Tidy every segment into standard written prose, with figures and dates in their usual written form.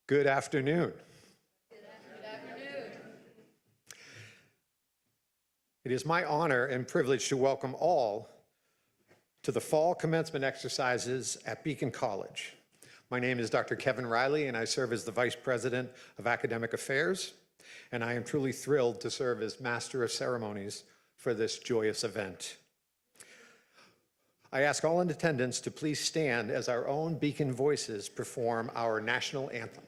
Good afternoon. Good afternoon. It is my honor and privilege to welcome all to the fall commencement exercises at Beacon College. My name is Dr. Kevin Riley, and I serve as the Vice President of Academic Affairs, and I am truly thrilled to serve as Master of Ceremonies for this joyous event. I ask all in attendance to please stand as our own Beacon voices perform our national anthem.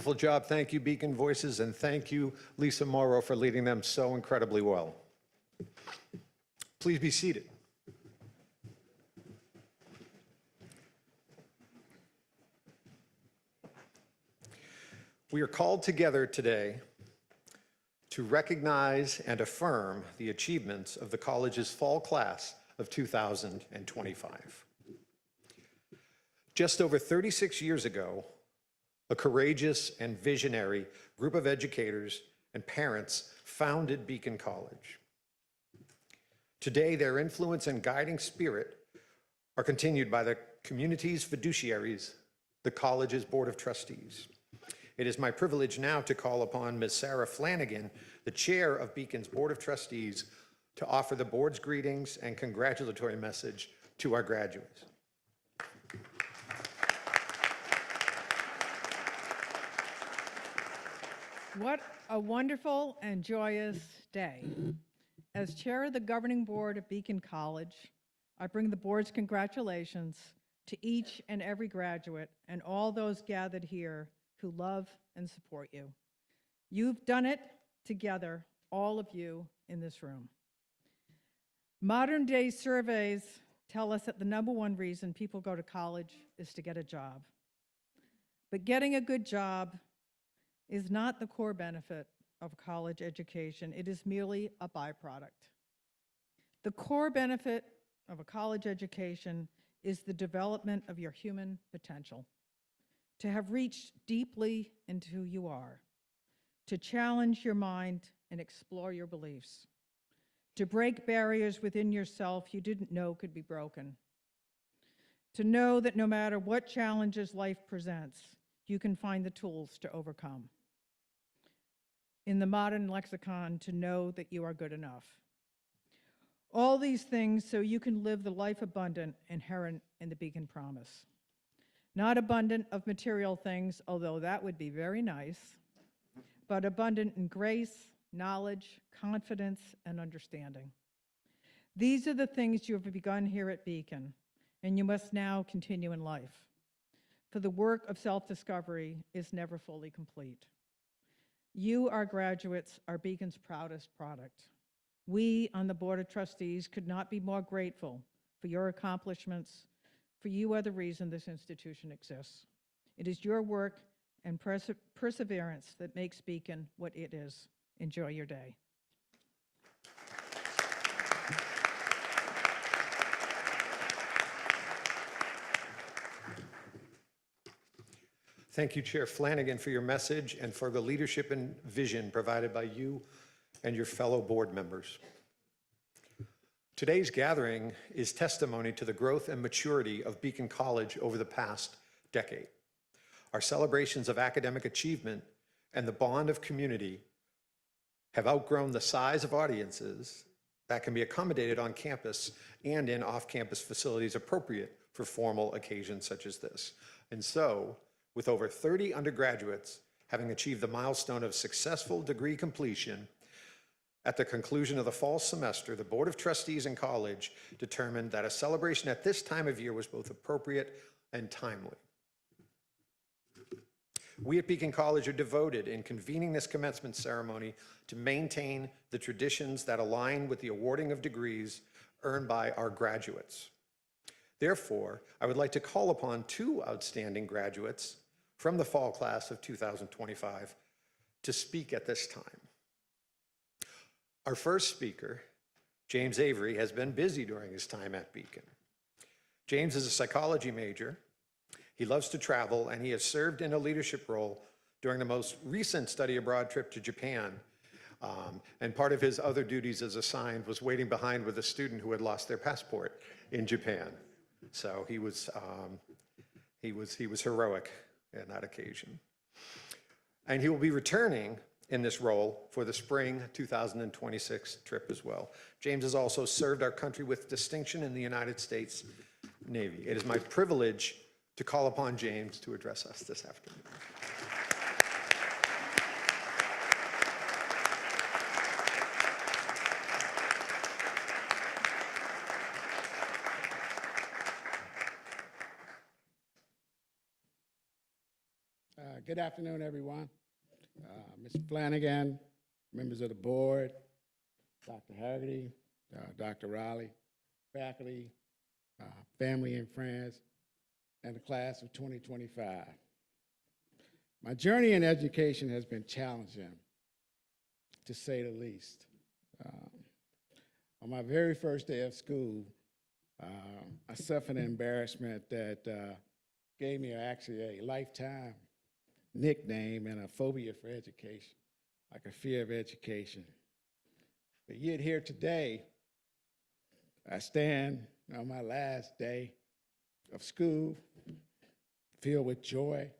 beautiful job. Thank you, Beacon Voices, and thank you, Lisa Morrow, for leading them so incredibly well. Please be seated. We are called together today to recognize and affirm the achievements of the college's fall class of 2025. Just over 36 years ago, a courageous and visionary group of educators and parents founded Beacon College. Today, their influence and guiding spirit are continued by the community's fiduciaries, the college's Board of Trustees. It is my privilege now to call upon Ms. Sarah Flanagan, the chair of Beacon's Board of Trustees, to offer the board's greetings and congratulatory message to our graduates. What a wonderful and joyous day. As chair of the governing board of Beacon College, I bring the board's congratulations to each and every graduate and all those gathered here who love and support you. You've done it together, all of you in this room. Modern day surveys tell us that the #1 reason people go to college is to get a job. But getting a good job is not the core benefit of college education. It is merely a byproduct. The core benefit of a college education is the development of your human potential, to have reached deeply into who you are, to challenge your mind and explore your beliefs, to break barriers within yourself you didn't know could be broken, to know that no matter what challenges life presents, you can find the tools to overcome. In the modern lexicon, to know that you are good enough. All these things so you can live the life abundant inherent in the Beacon Promise. Not abundant of material things, although that would be very nice, but abundant in grace, knowledge, confidence, and understanding. These are the things you have begun here at Beacon, and you must now continue in life. For the work of self-discovery is never fully complete. You, our graduates, are Beacon's proudest product. We on the Board of Trustees could not be more grateful for your accomplishments, for you are the reason this institution exists. It is your work and perseverance that makes Beacon what it is. Enjoy your day. Thank you, Chair Flanagan, for your message and for the leadership and vision provided by you and your fellow board members. Today's gathering is testimony to the growth and maturity of Beacon College over the past decade. Our celebrations of academic achievement and the bond of community have outgrown the size of audiences that can be accommodated on campus and in off-campus facilities appropriate for formal occasions such as this. And so, with over 30 undergraduates having achieved the milestone of successful degree completion, at the conclusion of the fall semester, the Board of Trustees and College determined that a celebration at this time of year was both appropriate and timely. We at Beacon College are devoted in convening this commencement ceremony to maintain the traditions that align with the awarding of degrees earned by our graduates. Therefore, I would like to call upon two outstanding graduates from the fall class of 2025 to speak at this time. Our first speaker, James Avery, has been busy during his time at Beacon. James is a psychology major. He loves to travel, and he has served in a leadership role during the most recent study abroad trip to Japan. And part of his other duties as assigned was waiting behind with a student who had lost their passport in Japan. So he was heroic on that occasion. And he will be returning in this role for the spring 2026 trip as well. James has also served our country with distinction in the United States Navy. It is my privilege to call upon James to address us this afternoon. Good afternoon, everyone. Mr. Flanagan, members of the board, Dr. Haggerty, Dr. Riley, faculty, family and friends, and the class of 2025. My journey in education has been challenging, to say the least. On my very first day of school, I suffered an embarrassment that gave me actually a lifetime nickname and a phobia for education, like a fear of education. But yet here today, I stand on my last day of school filled with joy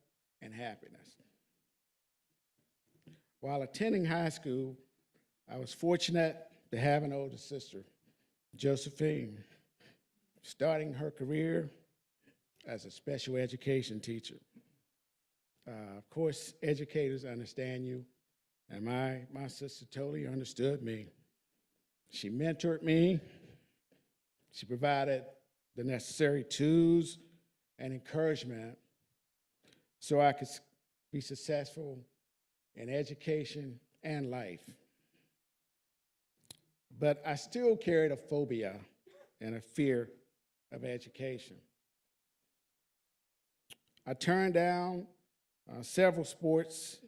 and happiness. While attending high school, I was fortunate to have an older sister, Josephine, starting her career as a special education teacher. Of course, educators understand you, and my sister totally understood me. She mentored me. She provided the necessary tools and encouragement so I could be successful in education and life. But I still carried a phobia and a fear of education. I turned down several sports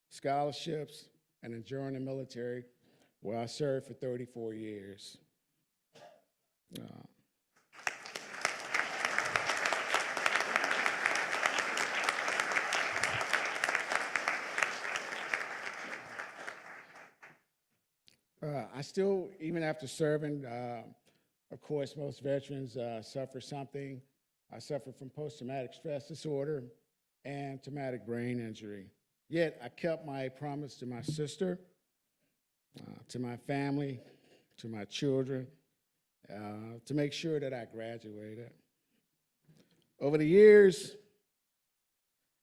scholarships and joined the military, where I served for 34 years. I still, even after serving, of course, most veterans suffer something. I suffer from post-traumatic stress disorder and traumatic brain injury. Yet I kept my promise to my sister, to my family, to my children, to make sure that I graduated. Over the years,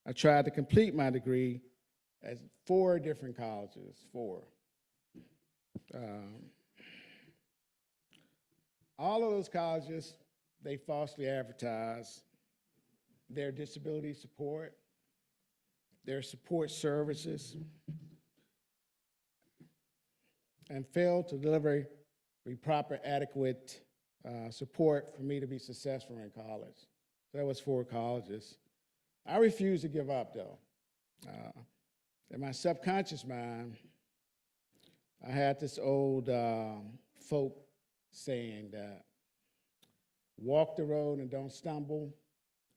I tried to complete my degree at 4 different colleges, 4. All of those colleges, they falsely advertise their disability support, their support services, and failed to deliver the proper, adequate support for me to be successful in college. So that was 4 colleges. I refused to give up, though. In my subconscious mind, I had this old folk saying that walk the road and don't stumble,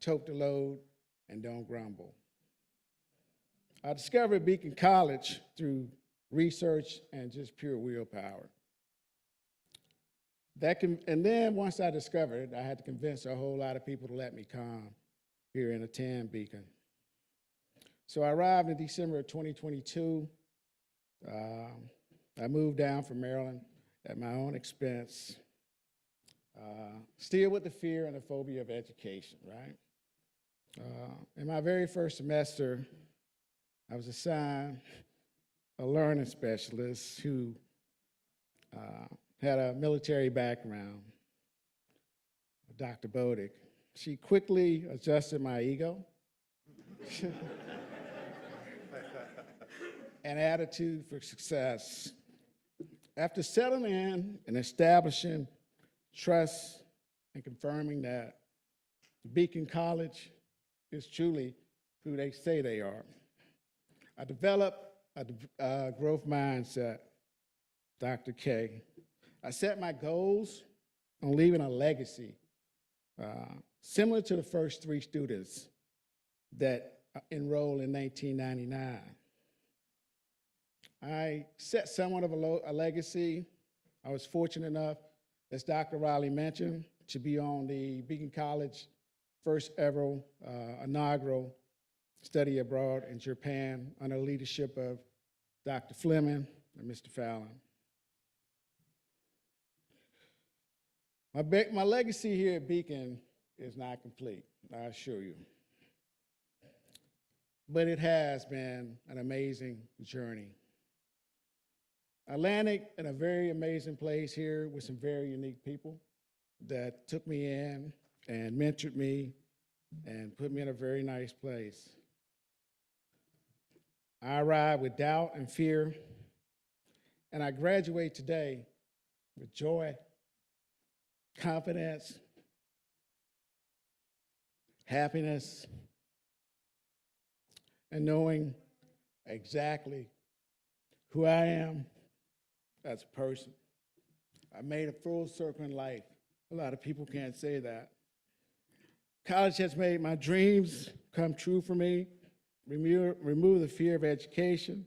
tote the load and don't grumble. I discovered Beacon College through research and just pure willpower. And then once I discovered it, I had to convince a whole lot of people to let me come here and attend Beacon. So I arrived in December of 2022. I moved down from Maryland at my own expense, still with the fear and the phobia of education, right? In my very first semester, I was assigned a learning specialist who had a military background, Dr. Bodick. She quickly adjusted my ego and attitude for success. After settling in and establishing trust and confirming that Beacon College is truly who they say they are, I developed a growth mindset, Dr. K. I set my goals on leaving a legacy similar to the first 3 students that enrolled in 1999. I set somewhat of a legacy. I was fortunate enough, as Dr. Riley mentioned, to be on the Beacon College first ever inaugural study abroad in Japan under the leadership of Dr. Fleming and Mr. Fallon. My legacy here at Beacon is not complete, I assure you. But it has been an amazing journey. I landed in a very amazing place here with some very unique people that took me in and mentored me and put me in a very nice place. I arrived with doubt and fear, and I graduate today with joy, confidence, happiness, and knowing exactly who I am as a person. I made a full circle in life. A lot of people can't say that. College has made my dreams come true for me, removed the fear of education,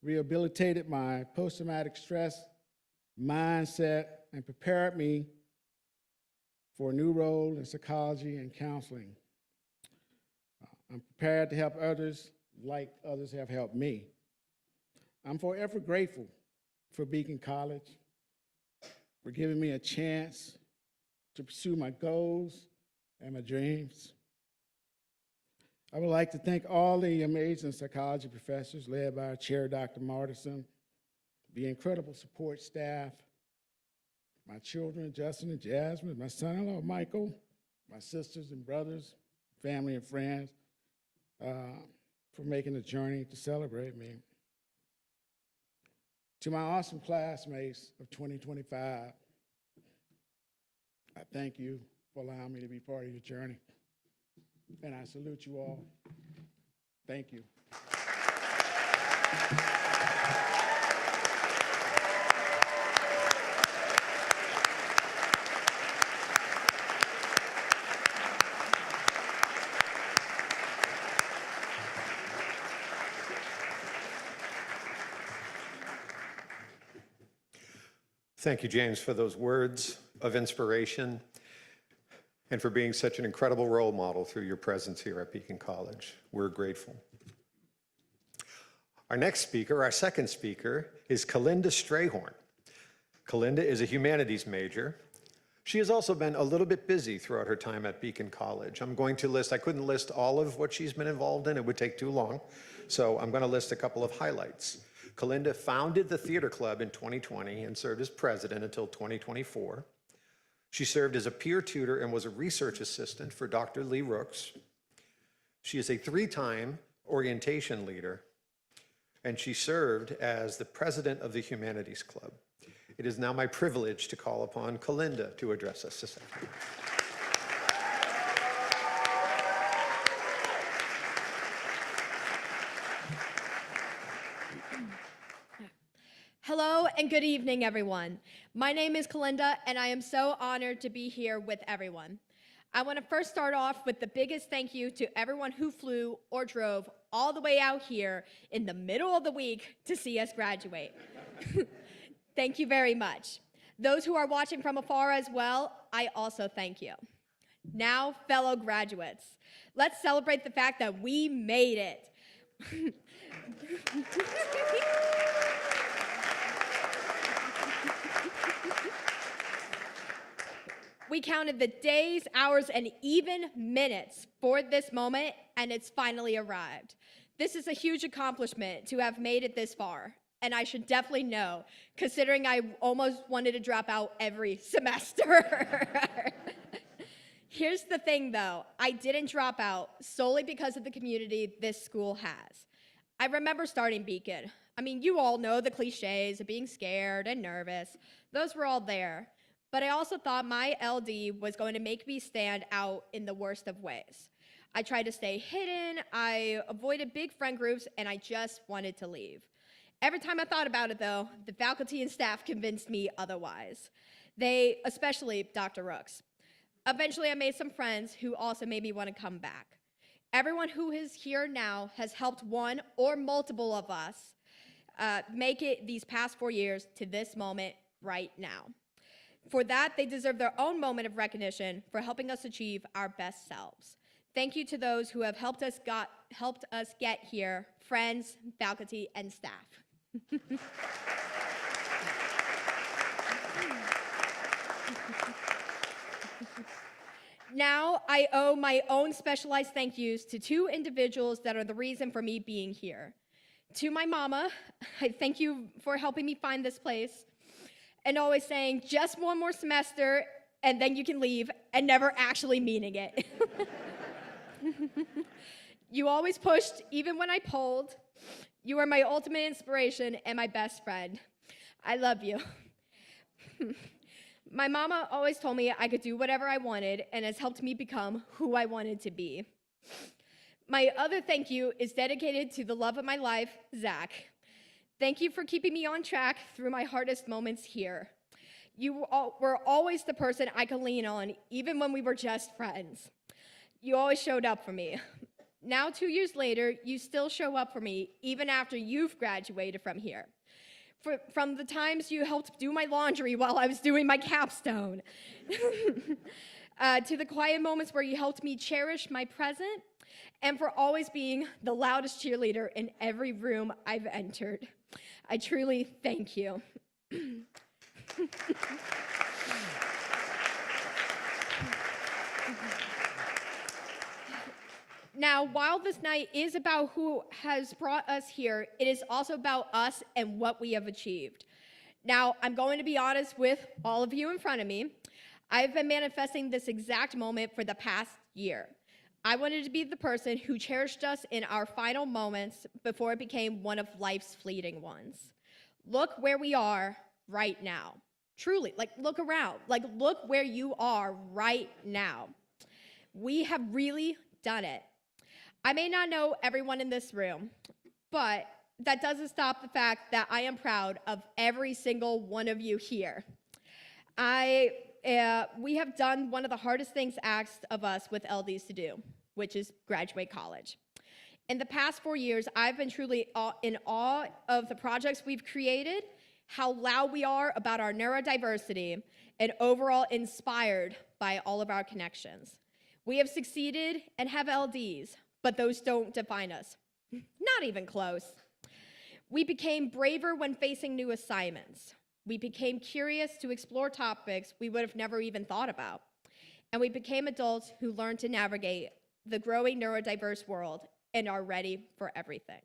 rehabilitated my post-traumatic stress mindset, and prepared me for a new role in psychology and counseling. I'm prepared to help others like others have helped me. I'm forever grateful for Beacon College, for giving me a chance to pursue my goals and my dreams. I would like to thank all the amazing psychology professors led by our chair, Dr. Martinson, the incredible support staff, my children, Justin and Jasmine, my son-in-law, Michael, my sisters and brothers, family and friends, for making the journey to celebrate me. To my awesome classmates of 2025, I thank you for allowing me to be part of your journey. And I salute you all. Thank you. Thank you, James, for those words of inspiration and for being such an incredible role model through your presence here at Beacon College. We're grateful. Our next speaker, our second speaker, is Kalinda Strayhorn. Kalinda is a humanities major. She has also been a little bit busy throughout her time at Beacon College. I couldn't list all of what she's been involved in, it would take too long. So I'm gonna list a couple of highlights. Kalinda founded the Theater Club in 2020 and served as president until 2024. She served as a peer tutor and was a research assistant for Dr. Lee Rooks. She is a 3-time orientation leader, and she served as the president of the Humanities Club. It is now my privilege to call upon Kalinda to address us this afternoon. Hello and good evening, everyone. My name is Kalinda, and I am so honored to be here with everyone. I want to first start off with the biggest thank you to everyone who flew or drove all the way out here in the middle of the week to see us graduate. Thank you very much. Those who are watching from afar as well, I also thank you. Now, fellow graduates, let's celebrate the fact that we made it. We counted the days, hours, and even minutes for this moment, and it's finally arrived. This is a huge accomplishment to have made it this far, and I should definitely know, considering I almost wanted to drop out every semester. Here's the thing, though. I didn't drop out solely because of the community this school has. I remember starting Beacon. I mean, you all know the cliches of being scared and nervous. Those were all there. But I also thought my LD was going to make me stand out in the worst of ways. I tried to stay hidden, I avoided big friend groups, and I just wanted to leave. Every time I thought about it, though, the faculty and staff convinced me otherwise. They, especially Dr. Rooks. Eventually, I made some friends who also made me want to come back. Everyone who is here now has helped one or multiple of us make it these past 4 years to this moment right now. For that, they deserve their own moment of recognition for helping us achieve our best selves. Thank you to those who have helped us get here, friends, faculty, and staff. Now, I owe my own specialized thank yous to 2 individuals that are the reason for me being here. To my mama, I thank you for helping me find this place, and always saying, just one more semester, and then you can leave, and never actually meaning it. You always pushed, even when I pulled. You are my ultimate inspiration and my best friend. I love you. My mama always told me I could do whatever I wanted and has helped me become who I wanted to be. My other thank you is dedicated to the love of my life, Zach. Thank you for keeping me on track through my hardest moments here. You were always the person I could lean on, even when we were just friends. You always showed up for me. Now, 2 years later, you still show up for me, even after you've graduated from here. From the times you helped do my laundry while I was doing my capstone, to the quiet moments where you helped me cherish my present, and for always being the loudest cheerleader in every room I've entered. I truly thank you. Now, while this night is about who has brought us here, it is also about us and what we have achieved. Now, I'm going to be honest with all of you in front of me. I've been manifesting this exact moment for the past year. I wanted to be the person who cherished us in our final moments before it became one of life's fleeting ones. Look where we are right now. Truly, look around. Look where you are right now. We have really done it. I may not know everyone in this room, but that doesn't stop the fact that I am proud of every single one of you here. We have done one of the hardest things asked of us with LDs to do, which is graduate college. In the past 4 years, I've been truly in awe of the projects we've created, how loud we are about our neurodiversity, and overall inspired by all of our connections. We have succeeded and have LDs, but those don't define us. Not even close. We became braver when facing new assignments. We became curious to explore topics we would have never even thought about. And we became adults who learned to navigate the growing neurodiverse world and are ready for everything.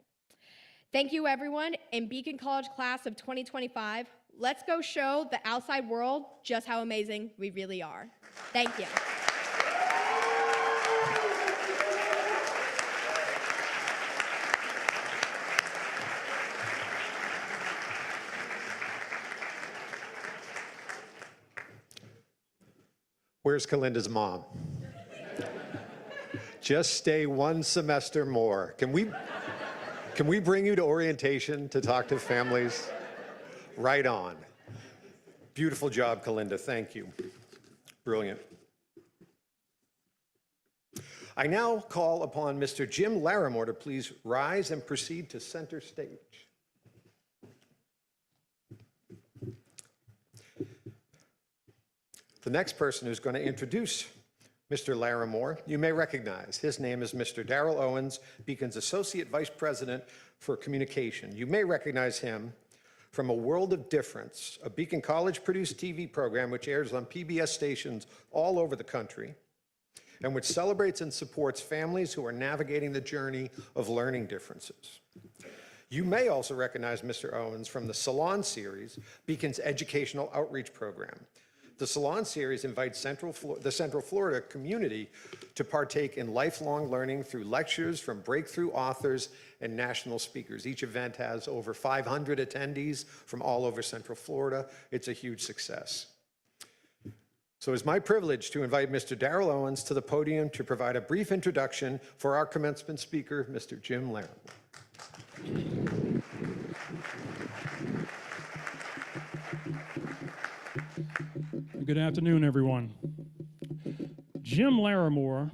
Thank you, everyone. In Beacon College class of 2025, let's go show the outside world just how amazing we really are. Thank you. Where's Kalinda's mom? Just stay one semester more. Can we bring you to orientation to talk to families? Right on. Beautiful job, Kalinda. Thank you. Brilliant. I now call upon Mr. Jim Larimore to please rise and proceed to center stage. The next person who's going to introduce Mr. Larimore, you may recognize. His name is Mr. Darrell Owens, Beacon's Associate Vice President for Communication. You may recognize him from A World of Difference, a Beacon College-produced TV program which airs on PBS stations all over the country and which celebrates and supports families who are navigating the journey of learning differences. You may also recognize Mr. Owens from the Salon Series, Beacon's educational outreach program. The Salon Series invites the Central Florida community to partake in lifelong learning through lectures from breakthrough authors and national speakers. Each event has over 500 attendees from all over Central Florida. It's a huge success. So it's my privilege to invite Mr. Darrell Owens to the podium to provide a brief introduction for our commencement speaker, Mr. Jim Larimore. Good afternoon, everyone. Jim Larimore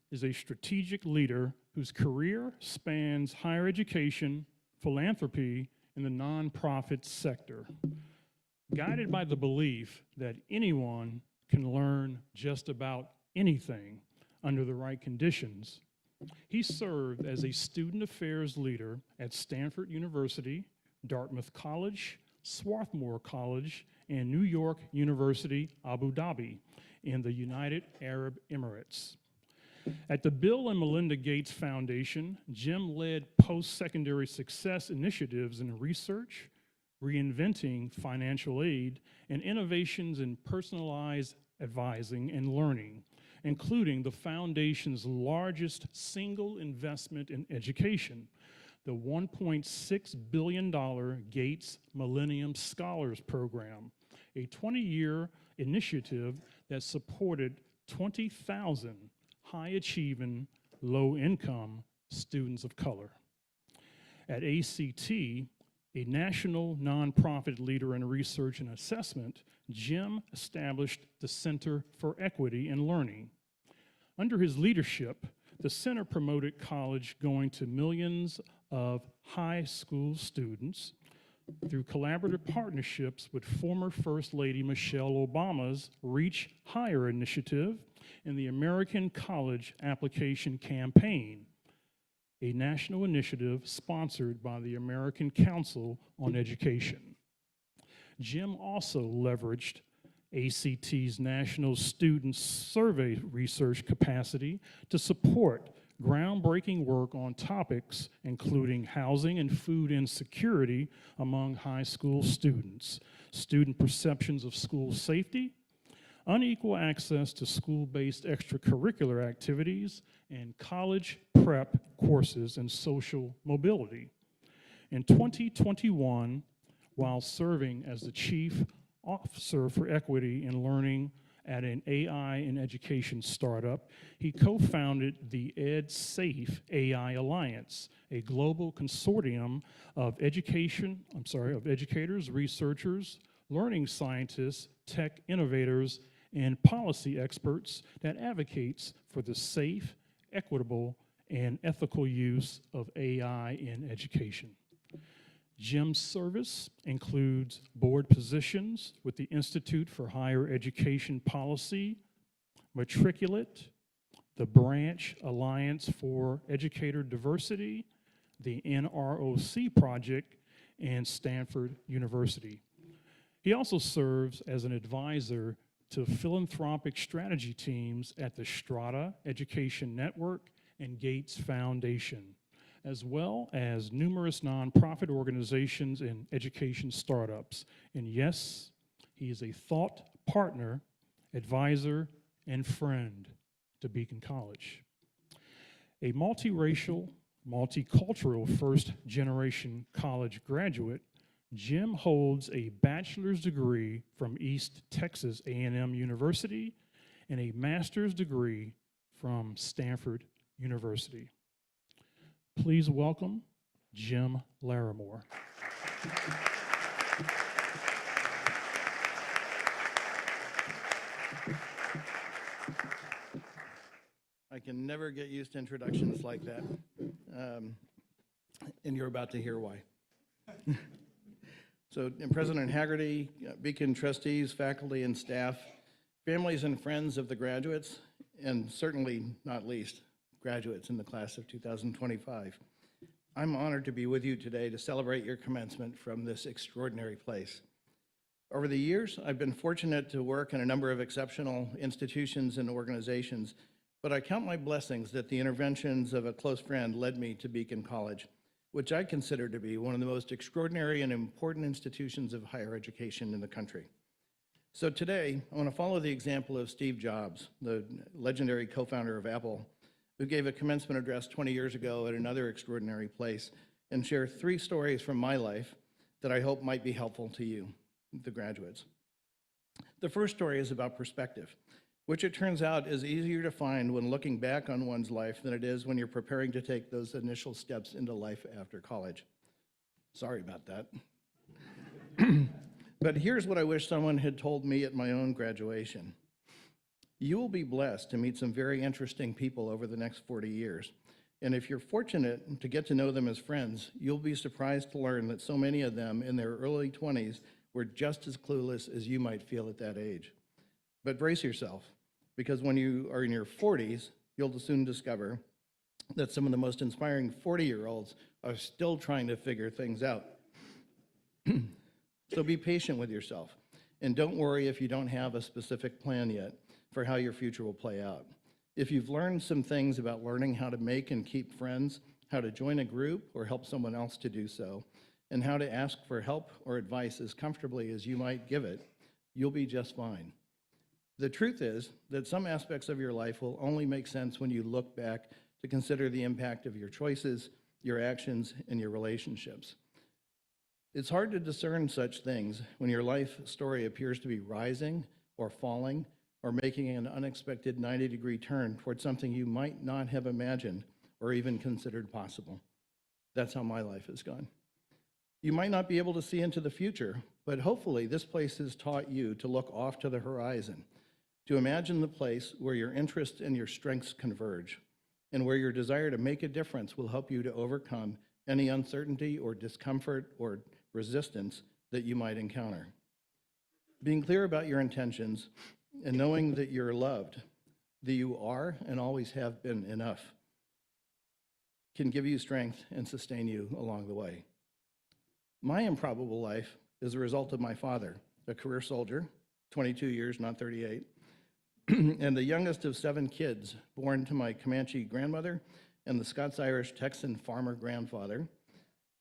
is a strategic leader whose career spans higher education, philanthropy, and the nonprofit sector. Guided by the belief that anyone can learn just about anything under the right conditions, he served as a student affairs leader at Stanford University, Dartmouth College, Swarthmore College, and New York University, Abu Dhabi, in the United Arab Emirates. At the Bill and Melinda Gates Foundation, Jim led post-secondary success initiatives in research, reinventing financial aid, and innovations in personalized advising and learning, including the foundation's largest single investment in education, the $1.6 billion Gates Millennium Scholars Program, a 20-year initiative that supported 20,000 high-achieving, low-income students of color. At ACT, a national nonprofit leader in research and assessment, Jim established the Center for Equity in Learning. Under his leadership, the center promoted college going to millions of high school students through collaborative partnerships with former First Lady Michelle Obama's Reach Higher initiative and the American College Application Campaign, a national initiative sponsored by the American Council on Education. Jim also leveraged ACT's National Student Survey research capacity to support groundbreaking work on topics including housing and food insecurity among high school students, student perceptions of school safety, unequal access to school-based extracurricular activities, and college prep courses and social mobility. In 2021, while serving as the Chief Officer for Equity in Learning at an AI in education startup, he co-founded the EdSafe AI Alliance, a global consortium of educators, researchers, learning scientists, tech innovators, and policy experts that advocates for the safe, equitable, and ethical use of AI in education. Jim's service includes board positions with the Institute for Higher Education Policy, Matriculate, the Branch Alliance for Educator Diversity, the NROC Project, and Stanford University. He also serves as an advisor to philanthropic strategy teams at the Strata Education Network and Gates Foundation, as well as numerous nonprofit organizations and education startups. And yes, he is a thought partner, advisor, and friend to Beacon College. A multiracial, multicultural first-generation college graduate, Jim holds a bachelor's degree from East Texas A&M University and a master's degree from Stanford University. Please welcome Jim Larimore. I can never get used to introductions like that, and you're about to hear why. So, President Haggerty, Beacon trustees, faculty and staff, families and friends of the graduates, and certainly not least, graduates in the class of 2025. I'm honored to be with you today to celebrate your commencement from this extraordinary place. Over the years, I've been fortunate to work in a number of exceptional institutions and organizations, but I count my blessings that the interventions of a close friend led me to Beacon College, which I consider to be one of the most extraordinary and important institutions of higher education in the country. So today, I want to follow the example of Steve Jobs, the legendary co-founder of Apple, who gave a commencement address 20 years ago at another extraordinary place, and share 3 stories from my life that I hope might be helpful to you, the graduates. The first story is about perspective, which it turns out is easier to find when looking back on one's life than it is when you're preparing to take those initial steps into life after college. Sorry about that. But here's what I wish someone had told me at my own graduation. You will be blessed to meet some very interesting people over the next 40 years. And if you're fortunate to get to know them as friends, you'll be surprised to learn that so many of them in their early 20s were just as clueless as you might feel at that age. But brace yourself, because when you are in your 40s, you'll soon discover that some of the most inspiring 40-year-olds are still trying to figure things out. So be patient with yourself, and don't worry if you don't have a specific plan yet for how your future will play out. If you've learned some things about learning how to make and keep friends, how to join a group or help someone else to do so, and how to ask for help or advice as comfortably as you might give it, you'll be just fine. The truth is that some aspects of your life will only make sense when you look back to consider the impact of your choices, your actions, and your relationships. It's hard to discern such things when your life story appears to be rising or falling or making an unexpected 90-degree turn towards something you might not have imagined or even considered possible. That's how my life has gone. You might not be able to see into the future, but hopefully this place has taught you to look off to the horizon, to imagine the place where your interests and your strengths converge, and where your desire to make a difference will help you to overcome any uncertainty or discomfort or resistance that you might encounter. Being clear about your intentions and knowing that you're loved, that you are and always have been enough, can give you strength and sustain you along the way. My improbable life is a result of my father, a career soldier, 22 years, not 38, and the youngest of 7 kids born to my Comanche grandmother and the Scots-Irish Texan farmer grandfather,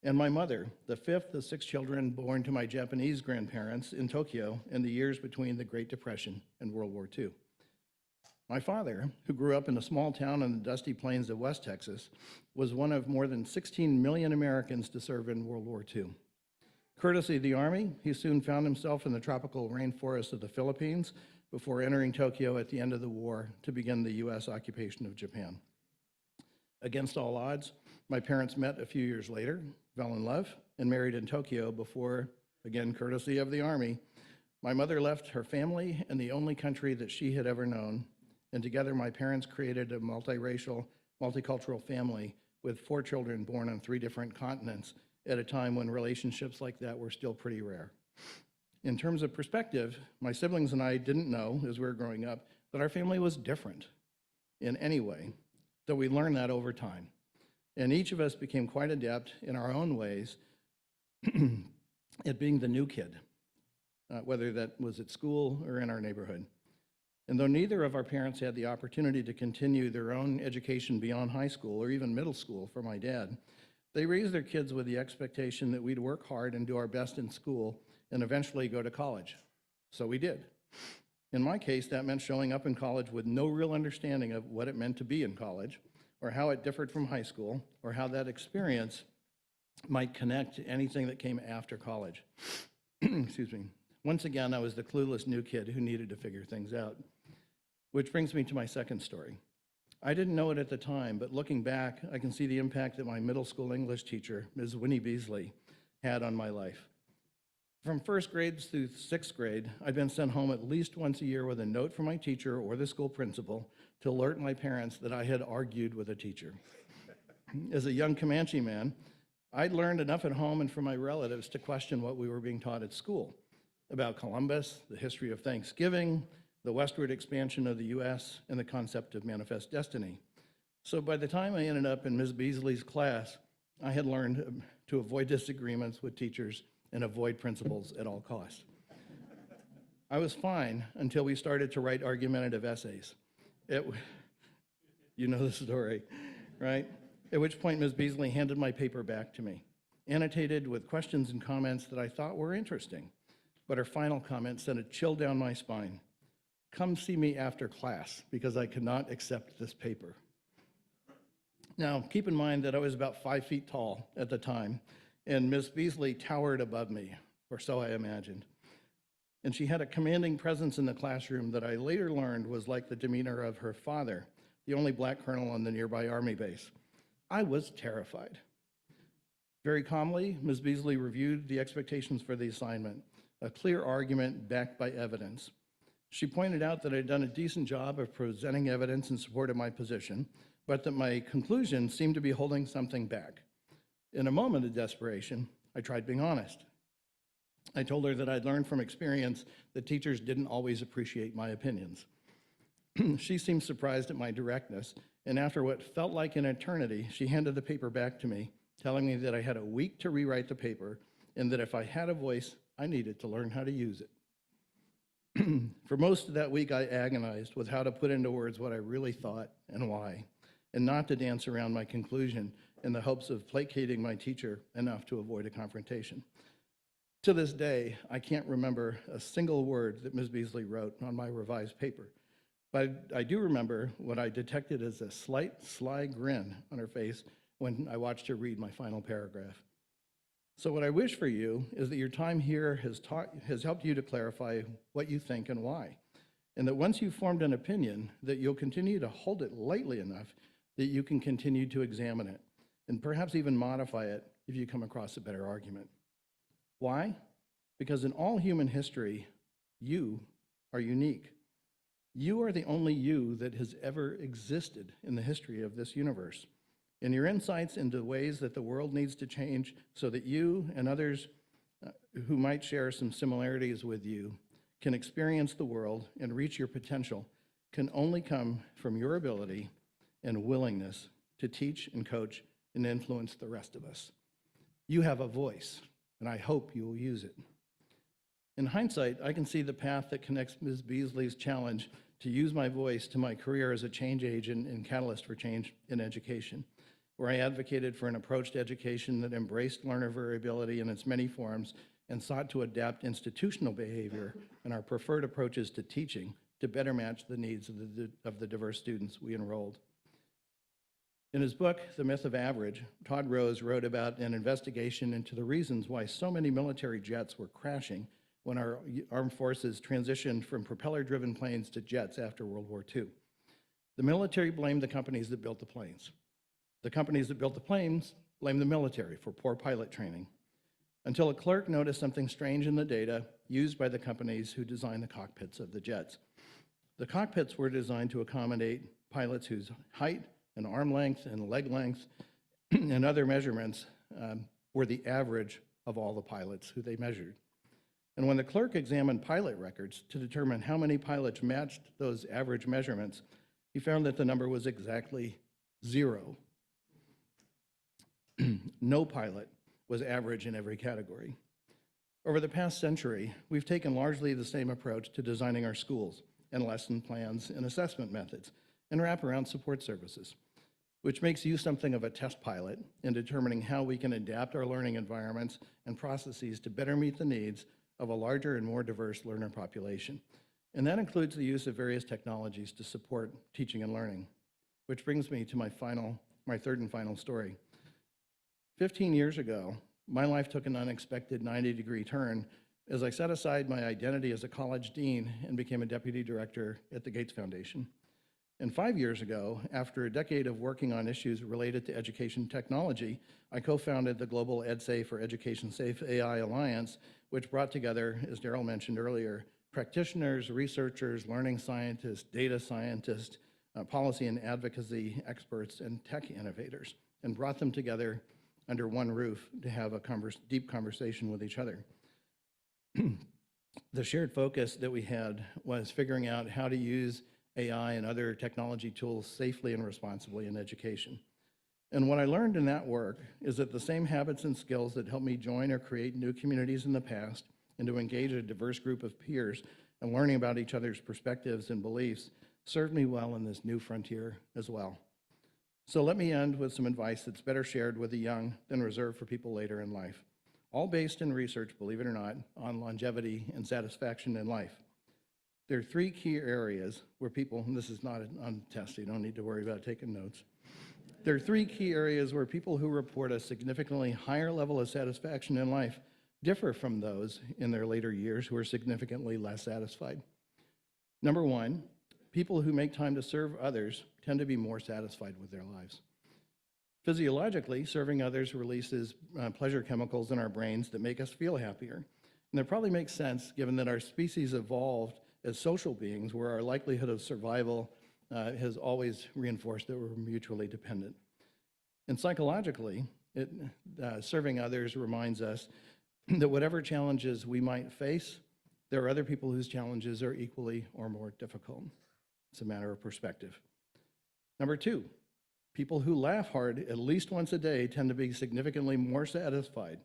and my mother, the 5th of 6 children born to my Japanese grandparents in Tokyo in the years between the Great Depression and World War II. My father, who grew up in a small town in the dusty plains of West Texas, was one of more than 16 million Americans to serve in World War II. Courtesy of the Army, he soon found himself in the tropical rainforests of the Philippines before entering Tokyo at the end of the war to begin the U.S. occupation of Japan. Against all odds, my parents met a few years later, fell in love, and married in Tokyo before, again courtesy of the Army, my mother left her family and the only country that she had ever known, and together my parents created a multiracial, multicultural family with 4 children born on 3 different continents at a time when relationships like that were still pretty rare. In terms of perspective, my siblings and I didn't know, as we were growing up, that our family was different in any way, though we learned that over time. And each of us became quite adept in our own ways at being the new kid, whether that was at school or in our neighborhood. And though neither of our parents had the opportunity to continue their own education beyond high school or even middle school for my dad, they raised their kids with the expectation that we'd work hard and do our best in school and eventually go to college. So we did. In my case, that meant showing up in college with no real understanding of what it meant to be in college, or how it differed from high school, or how that experience might connect to anything that came after college. Excuse me. Once again, I was the clueless new kid who needed to figure things out. Which brings me to my second story. I didn't know it at the time, but looking back, I can see the impact that my middle school English teacher, Ms. Winnie Beasley, had on my life. From first grade through 6th grade, I'd been sent home at least once a year with a note from my teacher or the school principal to alert my parents that I had argued with a teacher. As a young Comanche man, I'd learned enough at home and from my relatives to question what we were being taught at school about Columbus, the history of Thanksgiving, the westward expansion of the U.S., and the concept of manifest destiny. So by the time I ended up in Ms. Beasley's class, I had learned to avoid disagreements with teachers and avoid principals at all costs. I was fine until we started to write argumentative essays. You know the story, right? At which point Ms. Beasley handed my paper back to me, annotated with questions and comments that I thought were interesting, but her final comment sent a chill down my spine. Come see me after class because I could not accept this paper. Now, keep in mind that I was about 5 feet tall at the time, and Ms. Beasley towered above me, or so I imagined. And she had a commanding presence in the classroom that I later learned was like the demeanor of her father, the only black colonel on the nearby Army base. I was terrified. Very calmly, Ms. Beasley reviewed the expectations for the assignment, a clear argument backed by evidence. She pointed out that I'd done a decent job of presenting evidence in support of my position, but that my conclusion seemed to be holding something back. In a moment of desperation, I tried being honest. I told her that I'd learned from experience that teachers didn't always appreciate my opinions. She seemed surprised at my directness, and after what felt like an eternity, she handed the paper back to me, telling me that I had a week to rewrite the paper, and that if I had a voice, I needed to learn how to use it. For most of that week, I agonized with how to put into words what I really thought and why, and not to dance around my conclusion in the hopes of placating my teacher enough to avoid a confrontation. To this day, I can't remember a single word that Ms. Beasley wrote on my revised paper, but I do remember what I detected as a slight, sly grin on her face when I watched her read my final paragraph. So what I wish for you is that your time here has helped you to clarify what you think and why, and that once you've formed an opinion, that you'll continue to hold it lightly enough that you can continue to examine it, and perhaps even modify it if you come across a better argument. Why? Because in all human history, you are unique. You are the only you that has ever existed in the history of this universe. And your insights into ways that the world needs to change so that you and others who might share some similarities with you can experience the world and reach your potential can only come from your ability and willingness to teach and coach and influence the rest of us. You have a voice, and I hope you will use it. In hindsight, I can see the path that connects Ms. Beasley's challenge to use my voice to my career as a change agent and catalyst for change in education, where I advocated for an approach to education that embraced learner variability in its many forms and sought to adapt institutional behavior and our preferred approaches to teaching to better match the needs of the diverse students we enrolled. In his book, The Myth of Average, Todd Rose wrote about an investigation into the reasons why so many military jets were crashing when our armed forces transitioned from propeller-driven planes to jets after World War II. The military blamed the companies that built the planes. The companies that built the planes blamed the military for poor pilot training, until a clerk noticed something strange in the data used by the companies who designed the cockpits of the jets. The cockpits were designed to accommodate pilots whose height and arm length and leg length and other measurements were the average of all the pilots who they measured. And when the clerk examined pilot records to determine how many pilots matched those average measurements, he found that the number was exactly 0. No pilot was average in every category. Over the past century, we've taken largely the same approach to designing our schools and lesson plans and assessment methods and wraparound support services, which makes you something of a test pilot in determining how we can adapt our learning environments and processes to better meet the needs of a larger and more diverse learner population. And that includes the use of various technologies to support teaching and learning, which brings me to my third and final story. 15 years ago, my life took an unexpected 90-degree turn as I set aside my identity as a college dean and became a deputy director at the Gates Foundation. And 5 years ago, after a decade of working on issues related to education technology, I co-founded the global EdSafe for Education Safe AI Alliance, which brought together, as Daryl mentioned earlier, practitioners, researchers, learning scientists, data scientists, policy and advocacy experts, and tech innovators, and brought them together under one roof to have a deep conversation with each other. The shared focus that we had was figuring out how to use AI and other technology tools safely and responsibly in education. And what I learned in that work is that the same habits and skills that helped me join or create new communities in the past and to engage a diverse group of peers and learning about each other's perspectives and beliefs served me well in this new frontier as well. So let me end with some advice that's better shared with the young than reserved for people later in life, all based in research, believe it or not, on longevity and satisfaction in life. There are 3 key areas where people, and this is not on the test, so you don't need to worry about taking notes. There are 3 key areas where people who report a significantly higher level of satisfaction in life differ from those in their later years who are significantly less satisfied. Number 1, people who make time to serve others tend to be more satisfied with their lives. Physiologically, serving others releases pleasure chemicals in our brains that make us feel happier. And that probably makes sense given that our species evolved as social beings where our likelihood of survival has always reinforced that we're mutually dependent. And psychologically, serving others reminds us that whatever challenges we might face, there are other people whose challenges are equally or more difficult. It's a matter of perspective. Number 2, people who laugh hard at least once a day tend to be significantly more satisfied.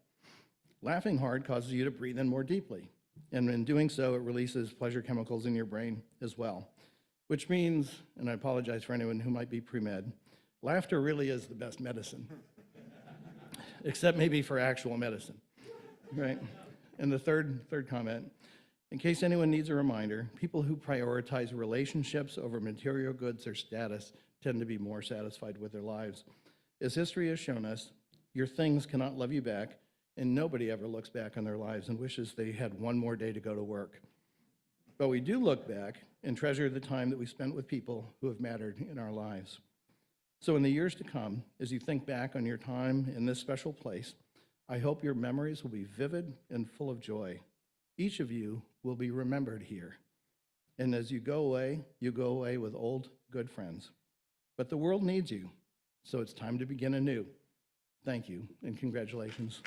Laughing hard causes you to breathe in more deeply, and in doing so, it releases pleasure chemicals in your brain as well, which means, and I apologize for anyone who might be pre-med, laughter really is the best medicine, except maybe for actual medicine, right? And the third comment, in case anyone needs a reminder, people who prioritize relationships over material goods or status tend to be more satisfied with their lives. As history has shown us, your things cannot love you back, and nobody ever looks back on their lives and wishes they had one more day to go to work. But we do look back and treasure the time that we spent with people who have mattered in our lives. So in the years to come, as you think back on your time in this special place, I hope your memories will be vivid and full of joy. Each of you will be remembered here. And as you go away with old, good friends. But the world needs you, so it's time to begin anew. Thank you, and congratulations.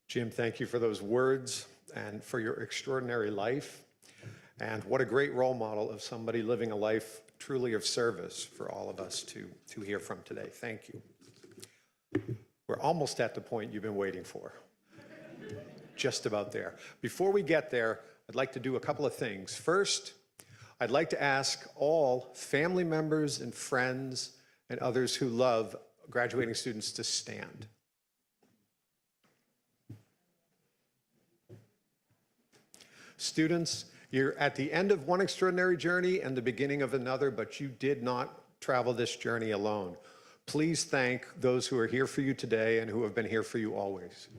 Jim, thank you for those words and for your extraordinary life. And what a great role model of somebody living a life truly of service for all of us to hear from today. Thank you. We're almost at the point you've been waiting for. Just about there. Before we get there, I'd like to do a couple of things. First, I'd like to ask all family members and friends and others who love graduating students to stand. Students, you're at the end of one extraordinary journey and the beginning of another, but you did not travel this journey alone. Please thank those who are here for you today and who have been here for you always.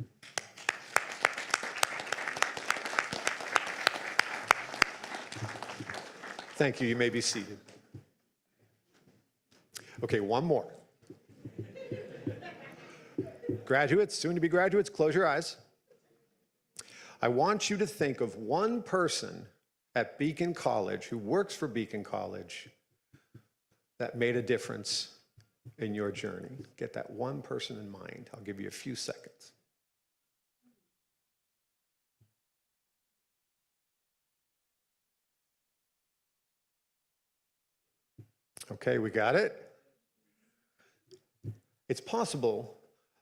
Thank you. You may be seated. Okay, one more. Graduates, soon to be graduates, close your eyes. I want you to think of one person at Beacon College who works for Beacon College that made a difference in your journey. Get that one person in mind. I'll give you a few seconds. Okay, we got it. It's possible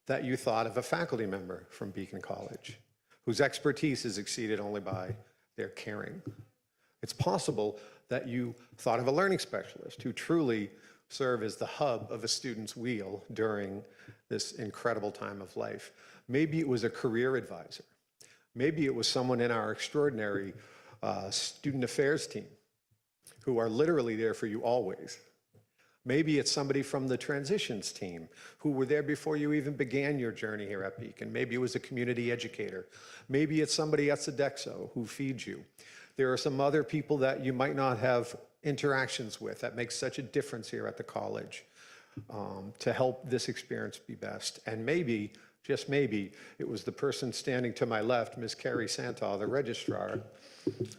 that you thought of a faculty member from Beacon College whose expertise is exceeded only by their caring. It's possible that you thought of a learning specialist who truly serve as the hub of a student's wheel during this incredible time of life. Maybe it was a career advisor. Maybe it was someone in our extraordinary student affairs team who are literally there for you always. Maybe it's somebody from the transitions team who were there before you even began your journey here at Beacon. Maybe it was a community educator. Maybe it's somebody at Sodexo who feeds you. There are some other people that you might not have interactions with that make such a difference here at the college to help this experience be best. And maybe, just maybe, it was the person standing to my left, Ms. Carrie Santal, the registrar,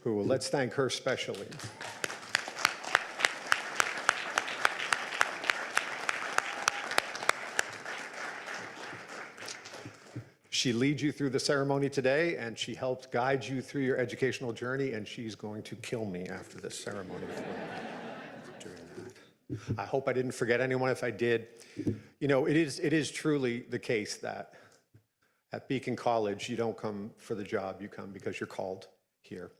who, let's thank her specially. She leads you through the ceremony today, and she helped guide you through your educational journey, and she's going to kill me after this ceremony. I hope I didn't forget anyone. If I did, you know, it is truly the case that at Beacon College, you don't come for the job, you come because you're called here,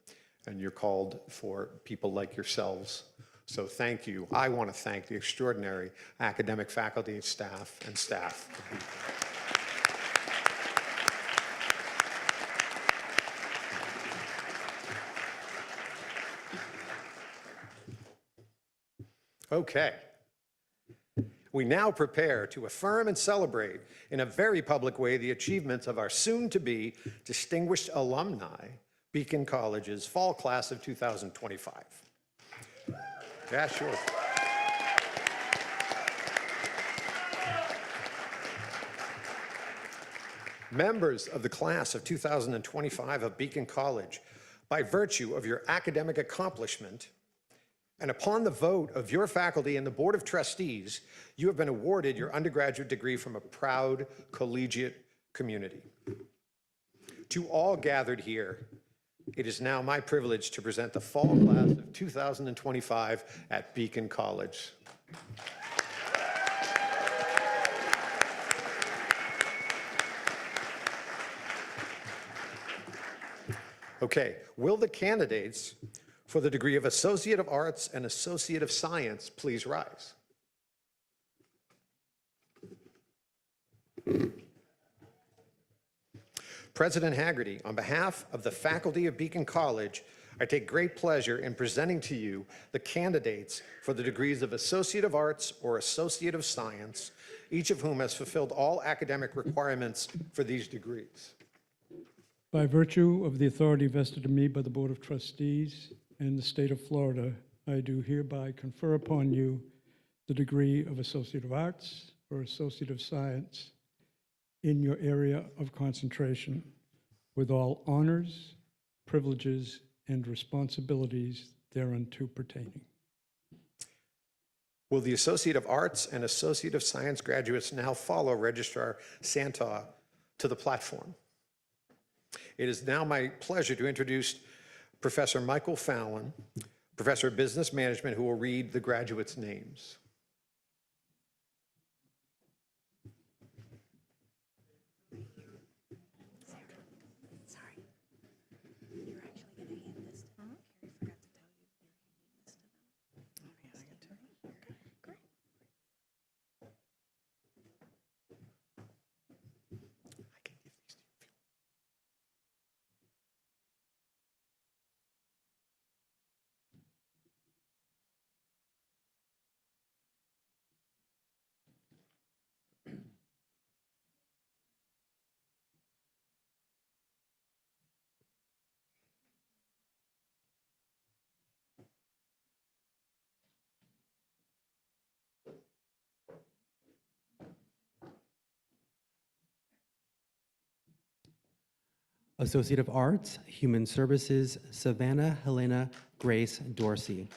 and you're called for people like yourselves. So thank you. I want to thank the extraordinary academic faculty, staff, and staff of Beacon. Okay. We now prepare to affirm and celebrate in a very public way the achievements of our soon-to-be distinguished alumni, Beacon College's fall class of 2025. Yeah, sure. Members of the class of 2025 of Beacon College, by virtue of your academic accomplishment, and upon the vote of your faculty and the Board of Trustees, you have been awarded your undergraduate degree from a proud collegiate community. To all gathered here, it is now my privilege to present the fall class of 2025 at Beacon College. Okay, will the candidates for the degree of Associate of Arts and Associate of Science please rise? President Haggerty, on behalf of the faculty of Beacon College, I take great pleasure in presenting to you the candidates for the degrees of Associate of Arts or Associate of Science, each of whom has fulfilled all academic requirements for these degrees. By virtue of the authority vested in me by the Board of Trustees and the state of Florida, I do hereby confer upon you the degree of Associate of Arts or Associate of Science in your area of concentration, with all honors, privileges, and responsibilities thereunto pertaining. Will the Associate of Arts and Associate of Science graduates now follow Registrar Santaw to the platform? It is now my pleasure to introduce Professor Michael Fallon, Professor of Business Management, who will read the graduates' names. Associate of Arts, Human Services, Savannah Helena Grace Dorsey.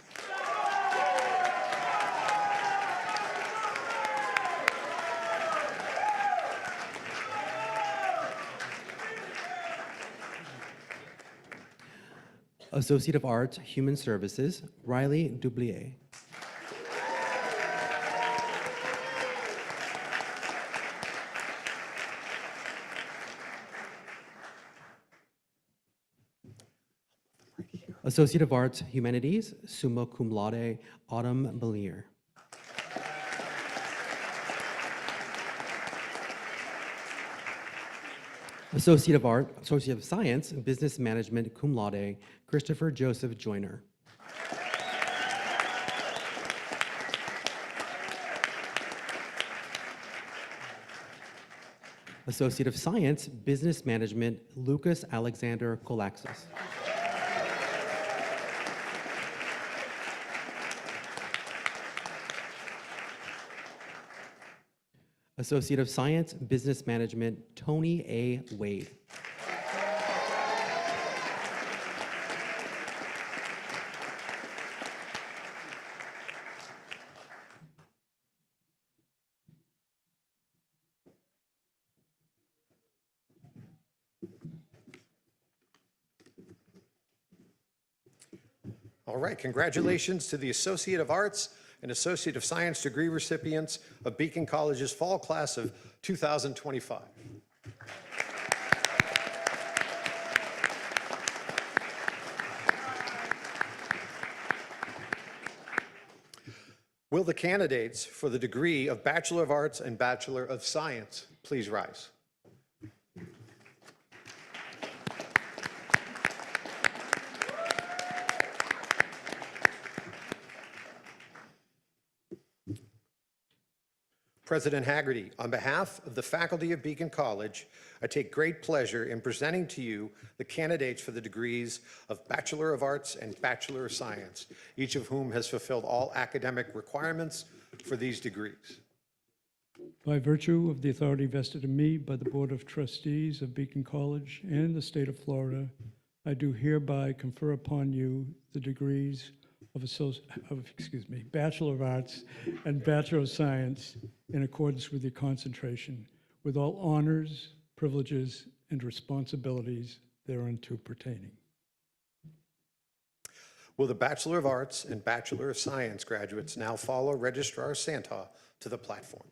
Associate of Arts, Human Services, Riley Dublier. Associate of Arts, Humanities, summa cum laude, Autumn Belier. Associate of Science, Business Management, cum laude, Christopher Joseph Joyner. Associate of Science, Business Management, Lucas Alexander Kolaxis. Associate of Science, Business Management, Tony A. Wade. All right, congratulations to the Associate of Arts and Associate of Science degree recipients of Beacon College's fall class of 2025. Will the candidates for the degree of Bachelor of Arts and Bachelor of Science please rise? President Haggerty, on behalf of the faculty of Beacon College, I take great pleasure in presenting to you the candidates for the degrees of Bachelor of Arts and Bachelor of Science, each of whom has fulfilled all academic requirements for these degrees. By virtue of the authority vested in me by the Board of Trustees of Beacon College and the state of Florida, I do hereby confer upon you the degrees of Bachelor of Arts and Bachelor of Science in accordance with your concentration, with all honors, privileges, and responsibilities thereunto pertaining. Will the Bachelor of Arts and Bachelor of Science graduates now follow Registrar Santaw to the platform?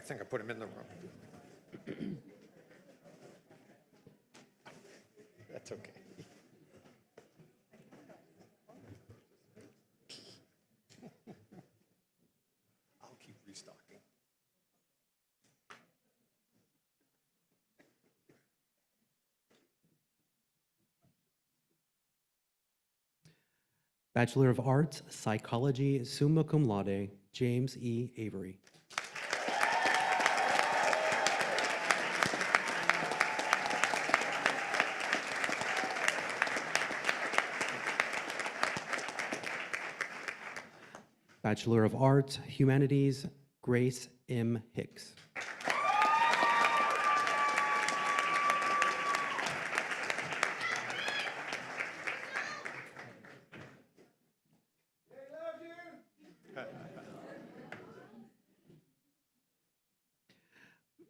think I put him in the room. That's okay. I'll keep restocking. Bachelor of Arts, Psychology, summa cum laude, James E. Avery. Bachelor of Arts, Humanities, Grace M. Hicks.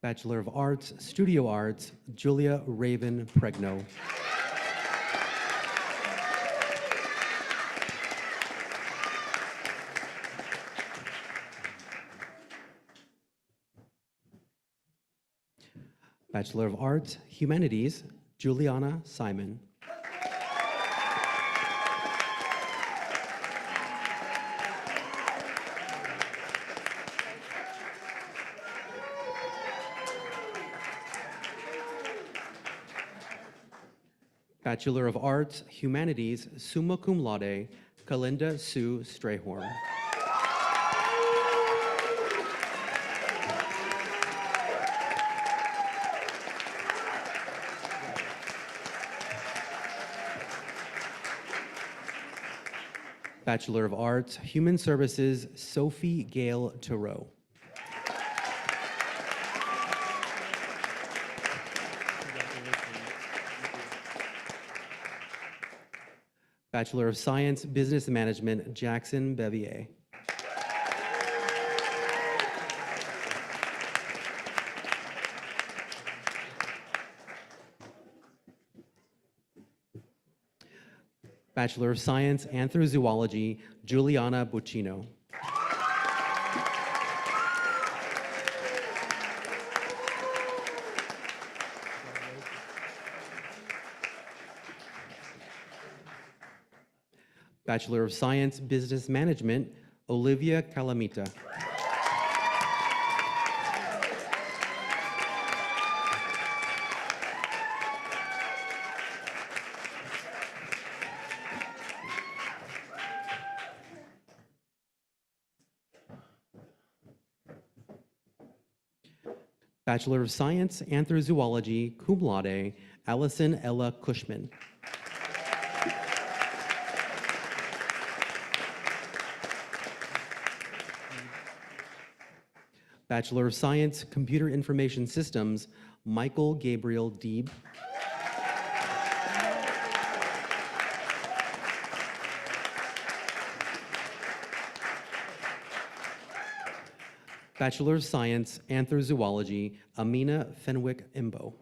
Bachelor of Arts, Studio Arts, Julia Raven Pregno. Bachelor of Arts, Humanities, Juliana Simon. Bachelor of Arts, Humanities, summa cum laude, Kalinda Sue Strayhorn. Bachelor of Arts, Human Services, Sophie Gale Thoreau. Bachelor of Science, Business Management, Jackson Bevier. Bachelor of Science, Anthrozoology, Juliana Buccino. Bachelor of Science, Business Management, Olivia Calamita. Bachelor of Science, Anthrozoology, cum laude, Allison Ella Cushman. Bachelor of Science, Computer Information Systems, Michael Gabriel Deeb. Bachelor of Science, Anthrozoology, Amina Fenwick Imbo.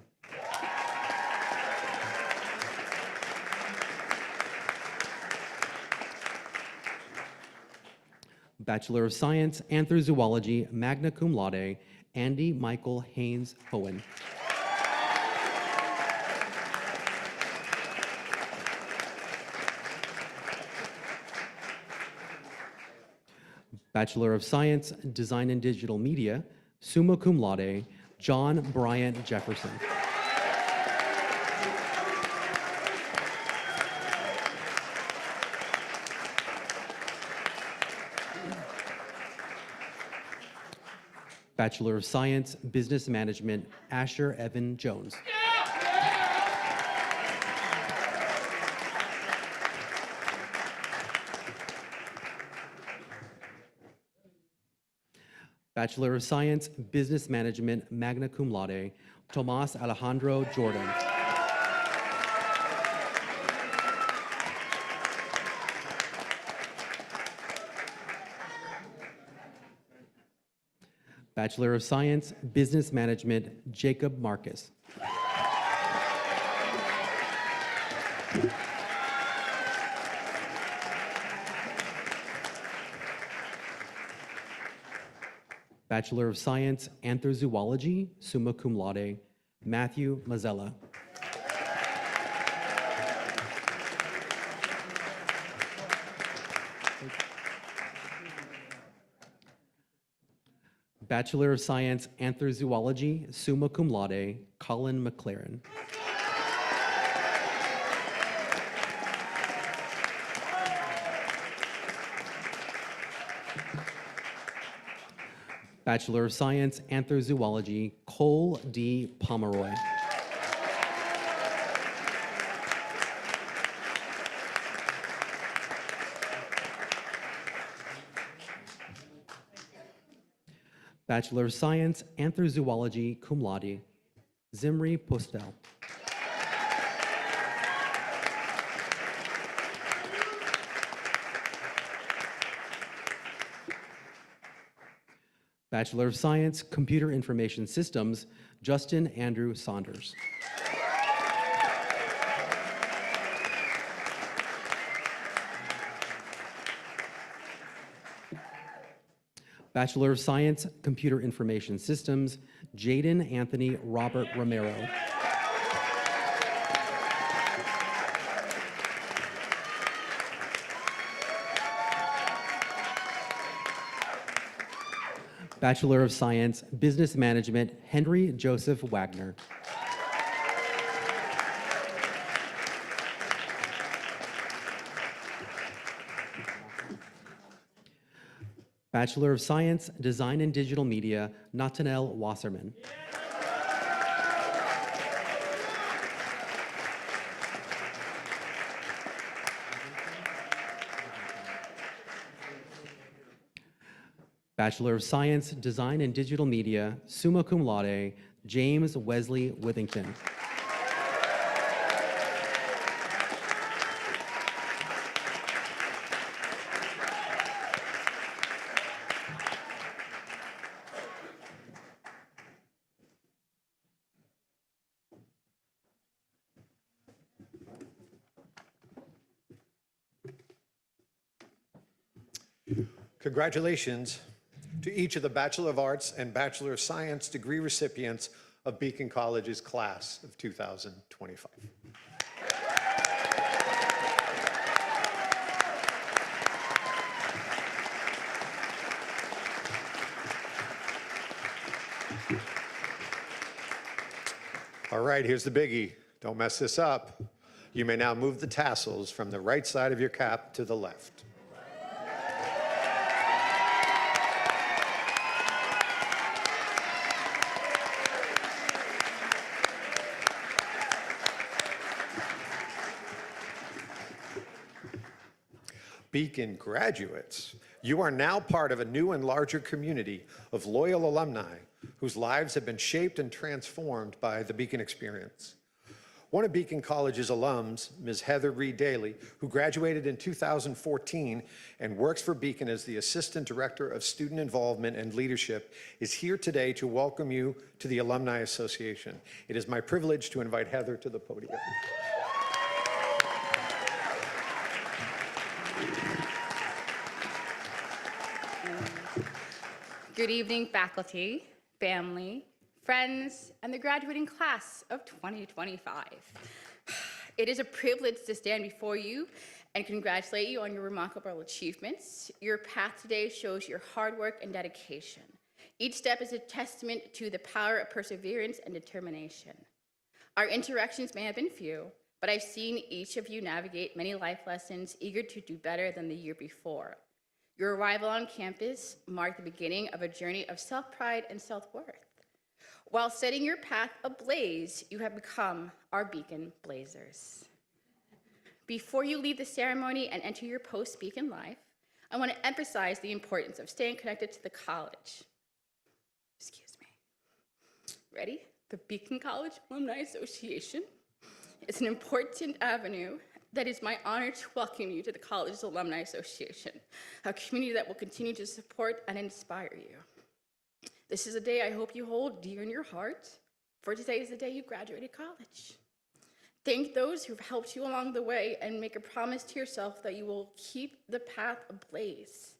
Bachelor of Science, Anthrozoology, magna cum laude, Andy Michael Haynes Hohen. Bachelor of Science, Design and Digital Media, summa cum laude, John Bryant Jefferson. Bachelor of Science, Business Management, Asher Evan Jones. Bachelor of Science, Business Management, magna cum laude, Tomas Alejandro Jordan. Bachelor of Science, Business Management, Jacob Marcus. Bachelor of Science, Anthrozoology, summa cum laude, Matthew Mazzella. Bachelor of Science, Anthrozoology, summa cum laude, Colin McLaren. Bachelor of Science, Anthrozoology, Cole D. Pomeroy. Bachelor of Science, Anthrozoology, cum laude, Zimri Postel. Bachelor of Science, Computer Information Systems, Justin Andrew Saunders. Bachelor of Science, Computer Information Systems, Jaden Anthony Robert Romero. Bachelor of Science, Business Management, Henry Joseph Wagner. Bachelor of Science, Design and Digital Media, Natanel Wasserman. Bachelor of Science, Design and Digital Media, summa cum laude, James Wesley Withington. Congratulations to each of the Bachelor of Arts and Bachelor of Science degree recipients of Beacon College's class of 2025. All right, here's the biggie. Don't mess this up. You may now move the tassels from the right side of your cap to the left. Beacon graduates, you are now part of a new and larger community of loyal alumni whose lives have been shaped and transformed by the Beacon experience. One of Beacon College's alums, Ms. Heather Reed Daly, who graduated in 2014 and works for Beacon as the Assistant Director of Student Involvement and Leadership, is here today to welcome you to the Alumni Association. It is my privilege to invite Heather to the podium. Good evening, faculty, family, friends, and the graduating class of 2025. It is a privilege to stand before you and congratulate you on your remarkable achievements. Your path today shows your hard work and dedication. Each step is a testament to the power of perseverance and determination. Our interactions may have been few, but I've seen each of you navigate many life lessons, eager to do better than the year before. Your arrival on campus marked the beginning of a journey of self-pride and self-worth. While setting your path ablaze, you have become our Beacon Blazers. Before you leave the ceremony and enter your post-Beacon life, I want to emphasize the importance of staying connected to the college. Excuse me. Ready? The Beacon College Alumni Association is an important avenue that is my honor to welcome you to the college's Alumni Association, a community that will continue to support and inspire you. This is a day I hope you hold dear in your heart, for today is the day you graduated college. Thank those who've helped you along the way and make a promise to yourself that you will keep the path ablaze.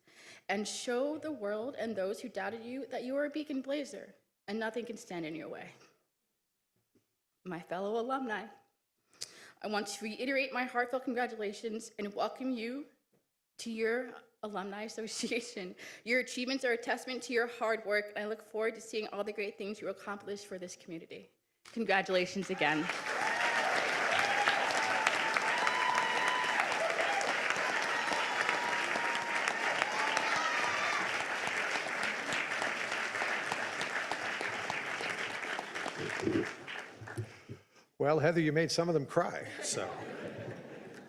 and show the world and those who doubted you that you are a beacon blazer and nothing can stand in your way. My fellow alumni, I want to reiterate my heartfelt congratulations and welcome you to your Alumni Association. Your achievements are a testament to your hard work, and I look forward to seeing all the great things you accomplish for this community. Congratulations again. Well, Heather, you made some of them cry, so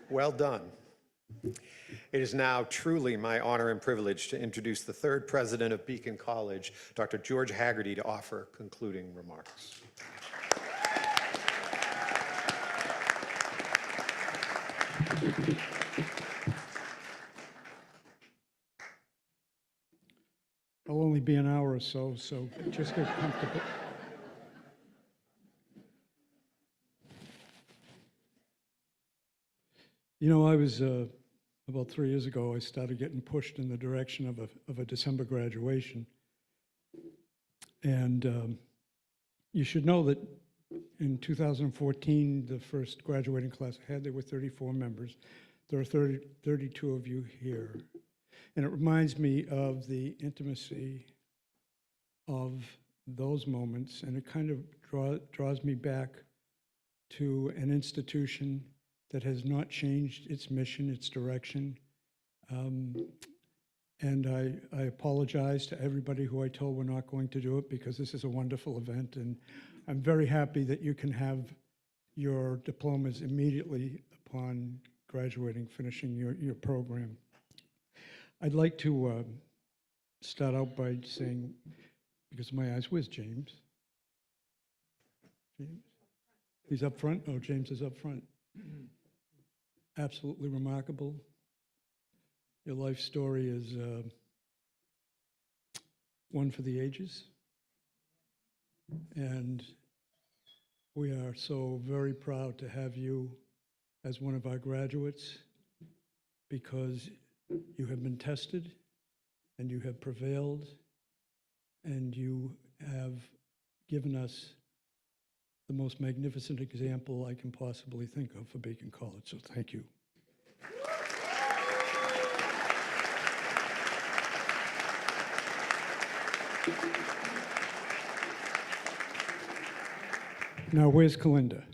well done. It is now truly my honor and privilege to introduce the third president of Beacon College, Dr. George Haggerty, to offer concluding remarks. I'll only be an hour or so just get comfortable. You know, I was, about 3 years ago, I started getting pushed in the direction of a December graduation. And you should know that in 2014, the first graduating class I had, there were 34 members. There are 32 of you here. And it reminds me of the intimacy of those moments, and it kind of draws me back to an institution that has not changed its mission, its direction. And I apologize to everybody who I told we're not going to do it, because this is a wonderful event, and I'm very happy that you can have your diplomas immediately upon graduating, finishing your program. I'd like to start out by saying, because of my eyes, where's James? James? He's up front? Oh, James is up front. Absolutely remarkable. Your life story is one for the ages. And we are so very proud to have you as one of our graduates, because you have been tested and you have prevailed and you have given us the most magnificent example I can possibly think of for Beacon College, so thank you. Now, where's Kalinda?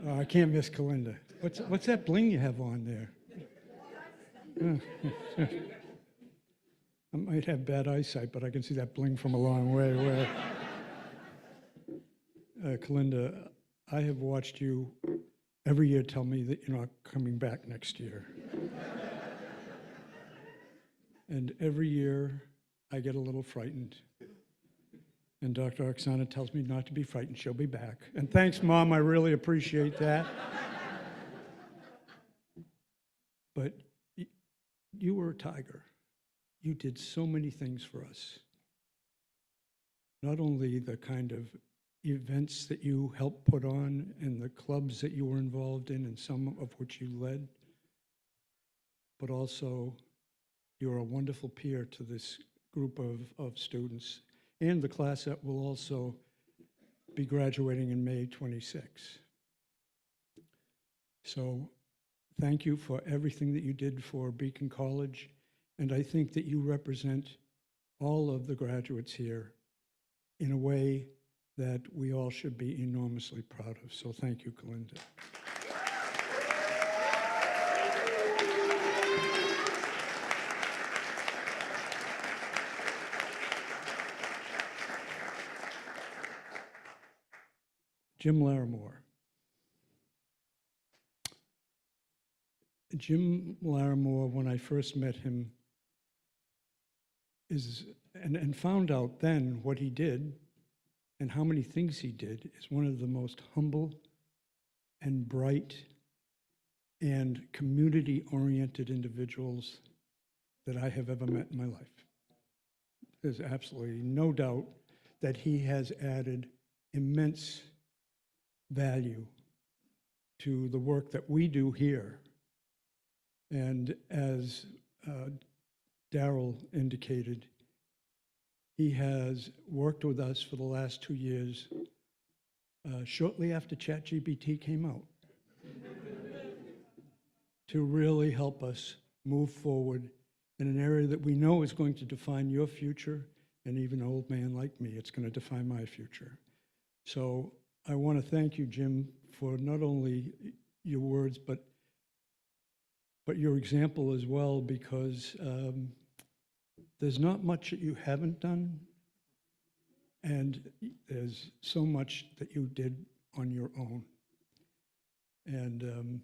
Oh, I can't miss Kalinda. What's that bling you have on there? I might have bad eyesight, but I can see that bling from a long way. Kalinda, I have watched you every year tell me that you're not coming back next year. And every year I get a little frightened. And Dr. Oksana tells me not to be frightened, she'll be back. And thanks, Mom, I really appreciate that. But you were a tiger. You did so many things for us. Not only the kind of events that you helped put on and the clubs that you were involved in and some of which you led, but also you're a wonderful peer to this group of students and the class that will also be graduating in May 26. So thank you for everything that you did for Beacon College, and I think that you represent all of the graduates here in a way that we all should be enormously proud of. So thank you, Kalinda. Jim Larimore. Jim Larimore, when I first met him, and found out then what he did and how many things he did, is one of the most humble and bright and community-oriented individuals that I have ever met in my life. There's absolutely no doubt that he has added immense value to the work that we do here. And as Darrell indicated, he has worked with us for the last 2 years, shortly after ChatGPT came out, to really help us move forward in an area that we know is going to define your future, and even an old man like me, it's going to define my future. So I want to thank you, Jim, for not only your words, but your example as well, because there's not much that you haven't done, and there's so much that you did on your own. And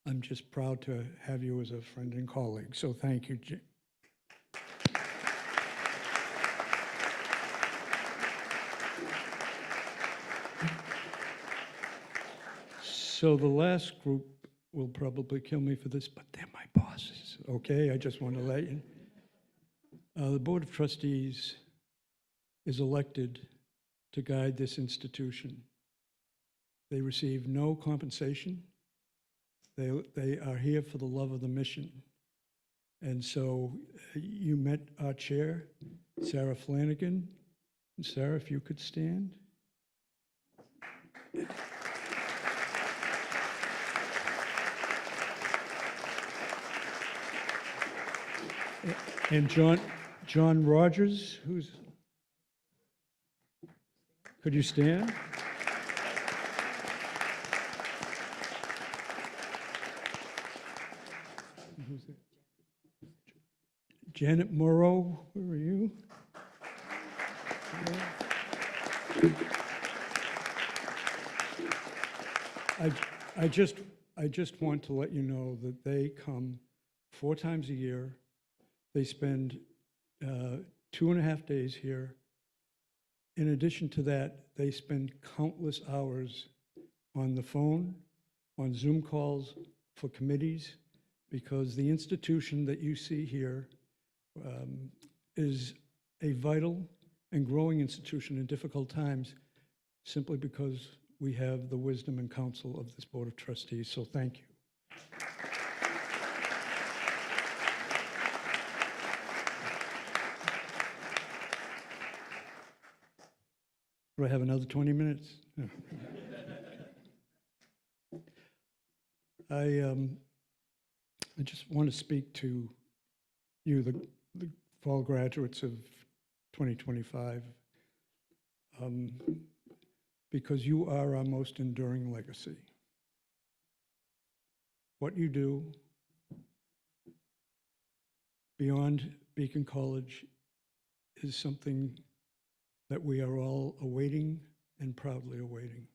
I'm just proud to have you as a friend and colleague. So thank you, Jim. So the last group will probably kill me for this, but they're my bosses, okay? I just want to let you. The Board of Trustees is elected to guide this institution. They receive no compensation. They are here for the love of the mission. And so you met our chair, Sarah Flanagan. And Sarah, if you could stand. And John Rogers, could you stand? Who's that? Janet Morrow, where are you? I just want to let you know that they come 4 times a year. They spend 2.5 days here. In addition to that, they spend countless hours on the phone, on Zoom calls for committees, because the institution that you see here is a vital and growing institution in difficult times, simply because we have the wisdom and counsel of this Board of Trustees. So thank you. Do I have another 20 minutes? No. I just want to speak to you, the fall graduates of 2025, because you are our most enduring legacy. What you do beyond Beacon College is something that we are all awaiting and proudly awaiting.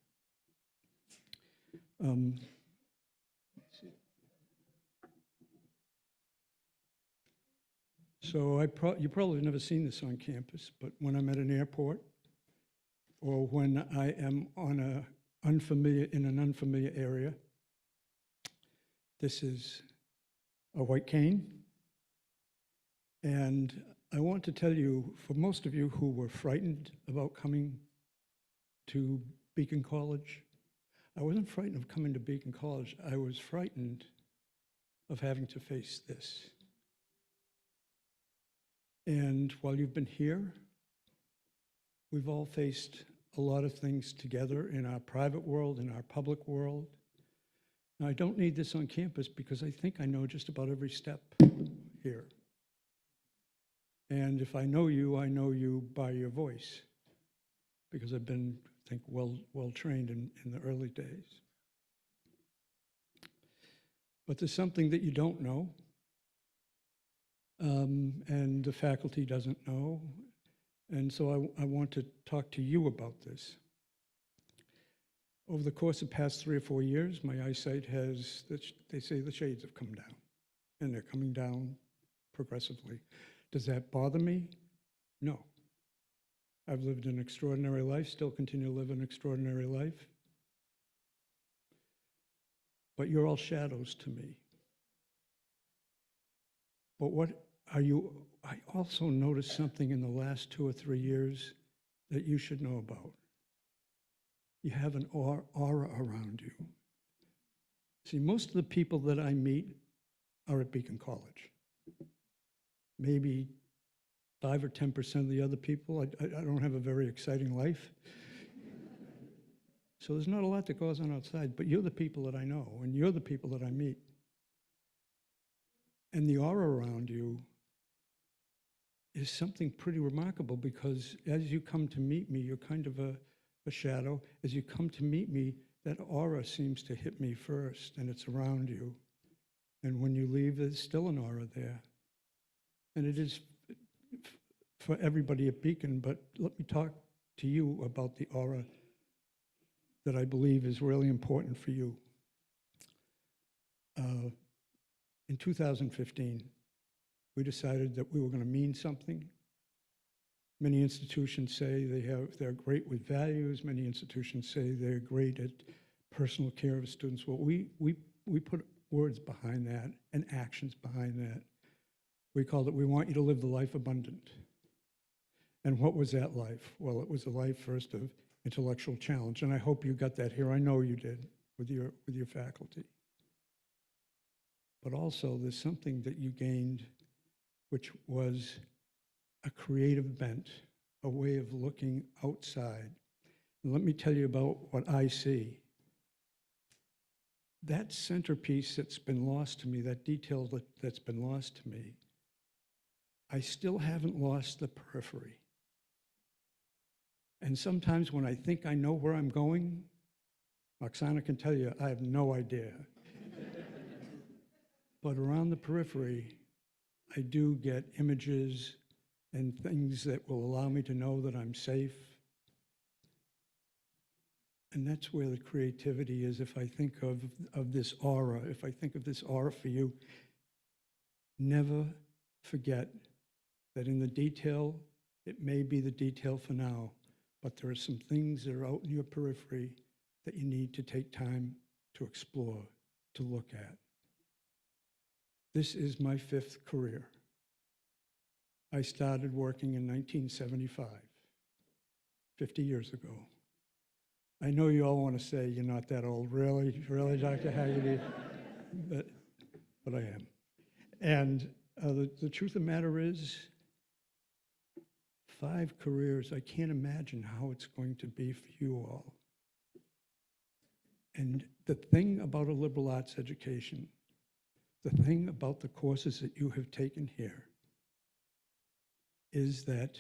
So you probably never seen this on campus, but when I'm at an airport or when I am on in an unfamiliar area, this is a white cane. And I want to tell you, for most of you who were frightened about coming to Beacon College, I wasn't frightened of coming to Beacon College. I was frightened of having to face this. And while you've been here, we've all faced a lot of things together in our private world, in our public world. Now, I don't need this on campus because I think I know just about every step here. And if I know you by your voice, because I've been, I think, well trained in the early days. But there's something that you don't know, and the faculty doesn't know, and so I want to talk to you about this. Over the course of the past 3 or 4 years, my eyesight has, they say the shades have come down, and they're coming down progressively. Does that bother me? No. I've lived an extraordinary life, still continue to live an extraordinary life. But you're all shadows to me. But what are you, I also noticed something in the last 2 or 3 years that you should know about. You have an aura around you. See, most of the people that I meet are at Beacon College. maybe 5 or 10% of the other people. I don't have a very exciting life. So there's not a lot that goes on outside, but you're the people that I know, and you're the people that I meet. And the aura around you is something pretty remarkable, because as you come to meet me, you're kind of a shadow. As you come to meet me, that aura seems to hit me first, and it's around you. And when you leave, there's still an aura there. And it is for everybody at Beacon, but let me talk to you about the aura that I believe is really important for you. In 2015, we decided that we were going to mean something. Many institutions say they're great with values. Many institutions say they're great at personal care of students. Well, we put words behind that and actions behind that. We called it, we want you to live the life abundant. And what was that life? Well, it was a life first of intellectual challenge, and I hope you got that here. I know you did with your faculty. But also there's something that you gained, which was a creative bent, a way of looking outside. And let me tell you about what I see. That centerpiece that's been lost to me, that detail that's been lost to me, I still haven't lost the periphery. And sometimes when I think I know where I'm going, Oksana can tell you, I have no idea. But around the periphery, I do get images and things that will allow me to know that I'm safe. And that's where the creativity is. If I think of this aura, if I think of this aura for you, never forget that in the detail, it may be the detail for now, but there are some things that are out in your periphery that you need to take time to explore, to look at. This is my 5th career. I started working in 1975, 50 years ago. I know you all want to say you're not that old. Really, really, Dr. Haggerty? But I am. And the truth of the matter is, 5 careers, I can't imagine how it's going to be for you all. And the thing about a liberal arts education, the thing about the courses that you have taken here, is that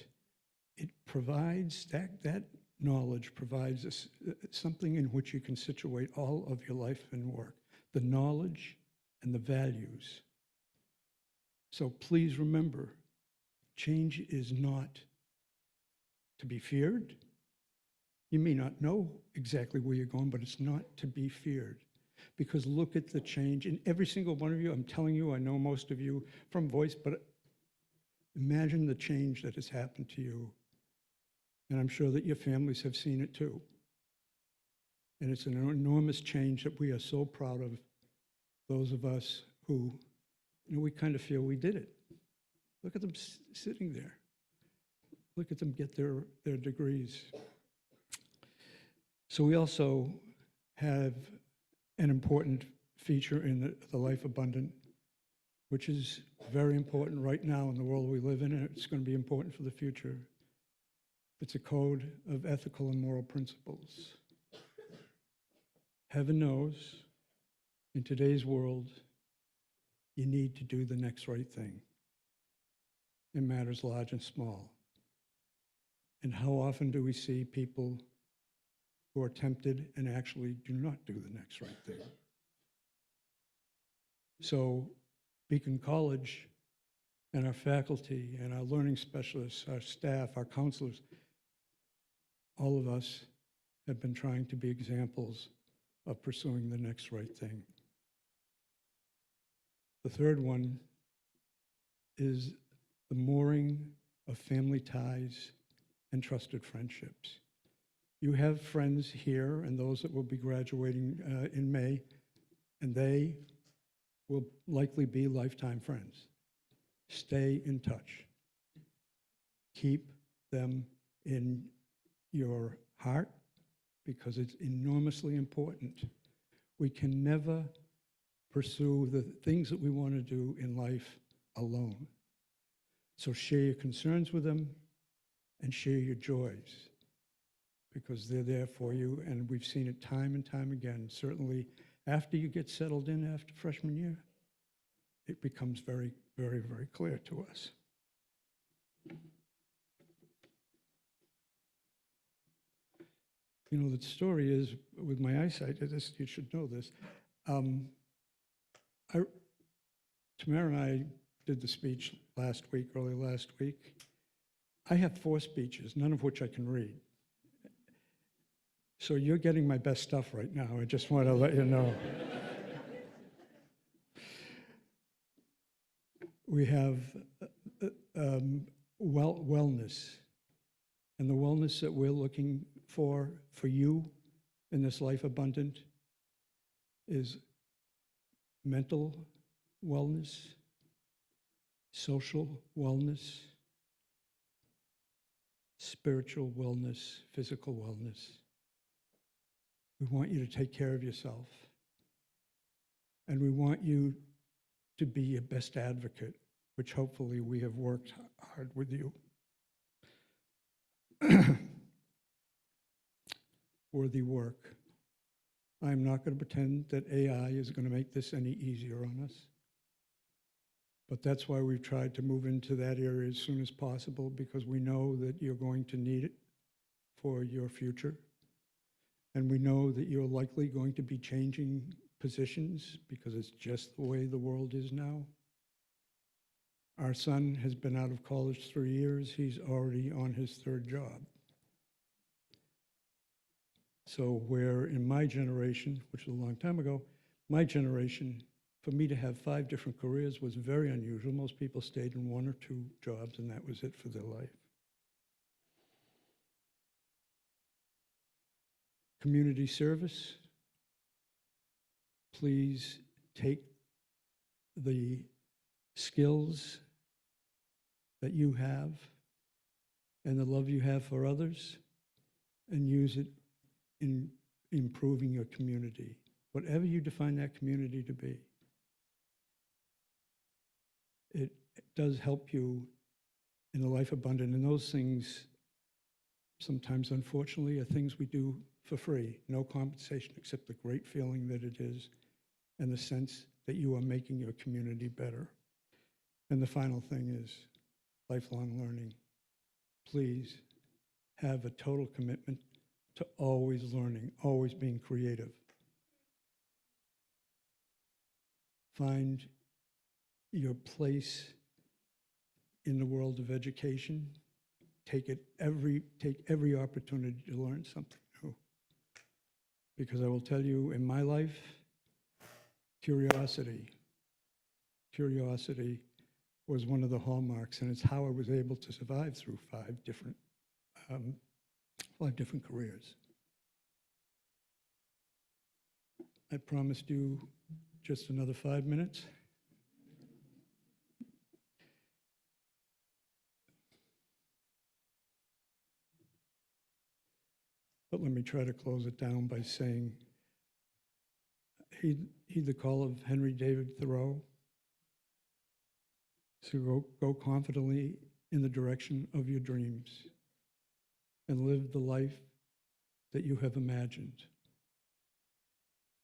it provides, that knowledge provides us something in which you can situate all of your life and work, the knowledge and the values. So please remember, change is not to be feared. You may not know exactly where you're going, but it's not to be feared. Because look at the change in every single one of you. I'm telling you, I know most of you from voice, but imagine the change that has happened to you. And I'm sure that your families have seen it too. And it's an enormous change that we are so proud of, those of us who, we kind of feel we did it. Look at them sitting there. Look at them get their degrees. So we also have an important feature in the Life Abundant, which is very important right now in the world we live in, and it's going to be important for the future. It's a code of ethical and moral principles. Heaven knows, in today's world, you need to do the next right thing in matters large and small. And how often do we see people who are tempted and actually do not do the next right thing? So Beacon College and our faculty and our learning specialists, our staff, our counselors, all of us have been trying to be examples of pursuing the next right thing. The third one is the mooring of family ties and trusted friendships. You have friends here and those that will be graduating in May, and they will likely be lifetime friends. Stay in touch. Keep them in your heart because it's enormously important. We can never pursue the things that we want to do in life alone. So share your concerns with them and share your joys, because they're there for you, and we've seen it time and time again. Certainly, after you get settled in after freshman year, it becomes very, very, very clear to us. You know, the story is, with my eyesight, you should know this. Tamara and I did the speech early last week. I have 4 speeches, none of which I can read. So you're getting my best stuff right now. I just want to let you know. We have wellness. And the wellness that we're looking for you in this life abundant is mental wellness, social wellness, spiritual wellness, physical wellness. We want you to take care of yourself. And we want you to be your best advocate, which hopefully we have worked hard with you. Worthy work. I'm not going to pretend that AI is going to make this any easier on us. But that's why we've tried to move into that area as soon as possible, because we know that you're going to need it for your future. And we know that you're likely going to be changing positions because it's just the way the world is now. Our son has been out of college 3 years. He's already on his 3rd job. So where in my generation, which is a long time ago, my generation, for me to have 5 different careers was very unusual. Most people stayed in 1 or 2 jobs, and that was it for their life. Community service. Please take the skills that you have and the love you have for others and use it in improving your community, whatever you define that community to be. It does help you in the life abundant, and those things sometimes, unfortunately, are things we do for free, no compensation except the great feeling that it is and the sense that you are making your community better. And the final thing is lifelong learning. Please have a total commitment to always learning, always being creative. Find your place in the world of education. Take every opportunity to learn something new. Because I will tell you, in my life, curiosity was one of the hallmarks, and it's how I was able to survive through 5 different careers. I promised you just another 5 minutes. But let me try to close it down by saying, heed the call of Henry David Thoreau. So go confidently in the direction of your dreams and live the life that you have imagined.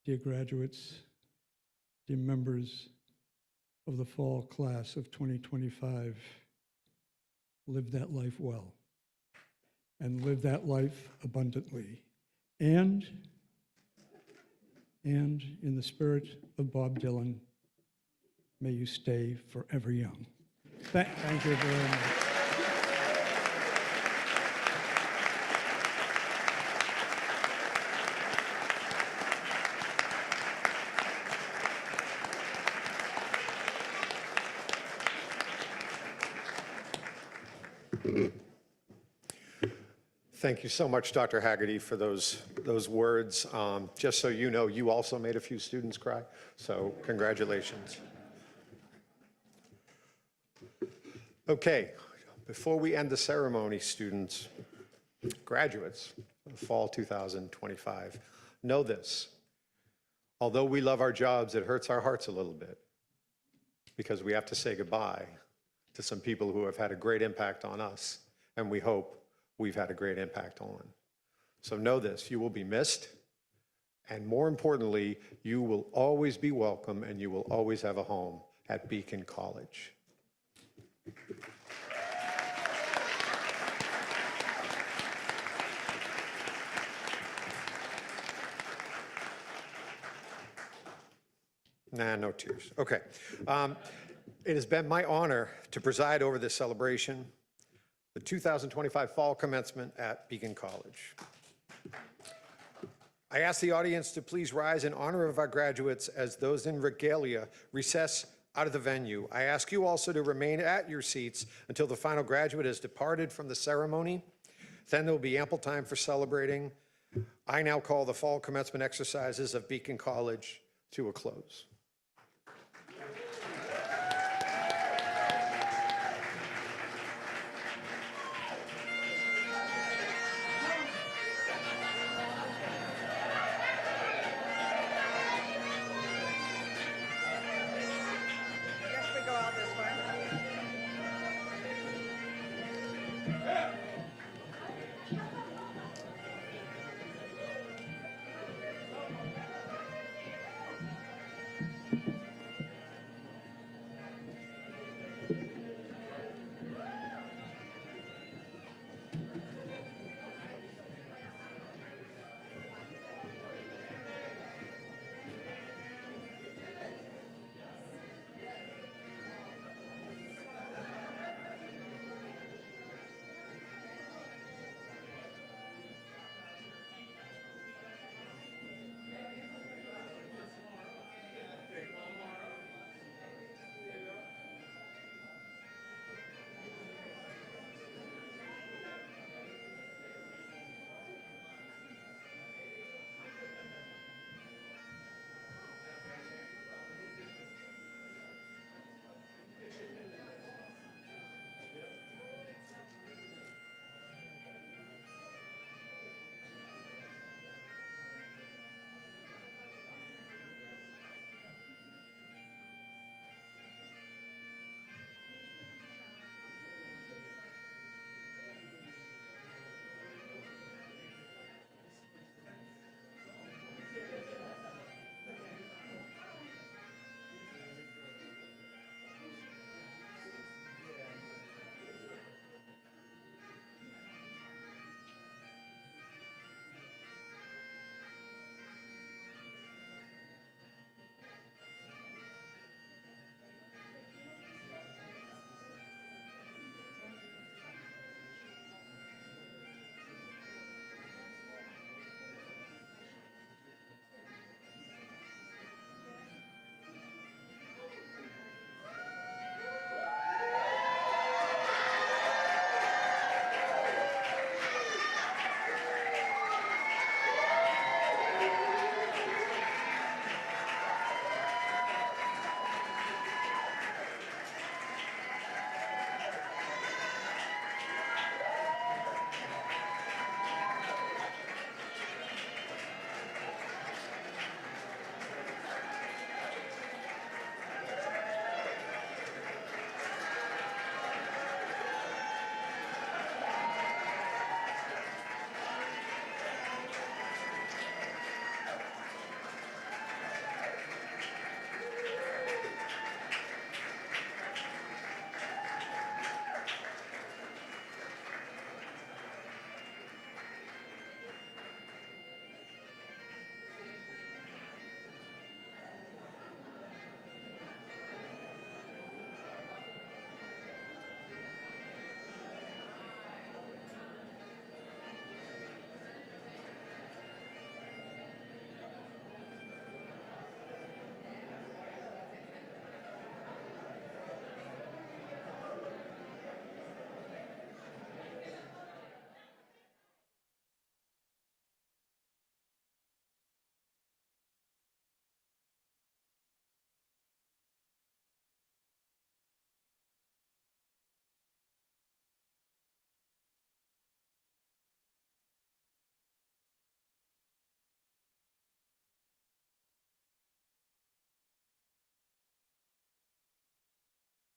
Dear graduates, dear members of the fall class of 2025, live that life well and live that life abundantly. And in the spirit of Bob Dylan, may you stay forever young. Thank you very much. Thank you so much, Dr. Haggerty, for those words. Just so you know, you also made a few students cry, so congratulations. Okay, before we end the ceremony, students, graduates of fall 2025, know this. Although we love our jobs, it hurts our hearts a little bit because we have to say goodbye to some people who have had a great impact on us, and we hope we've had a great impact on. So know this, you will be missed, and more importantly, you will always be welcome and you will always have a home at Beacon College. Nah, no tears. Okay. It has been my honor to preside over this celebration, the 2025 Fall Commencement at Beacon College. I ask the audience to please rise in honor of our graduates as those in regalia recess out of the venue. I ask you also to remain at your seats until the final graduate has departed from the ceremony. Then there will be ample time for celebrating. I now call the Fall Commencement exercises of Beacon College to a close.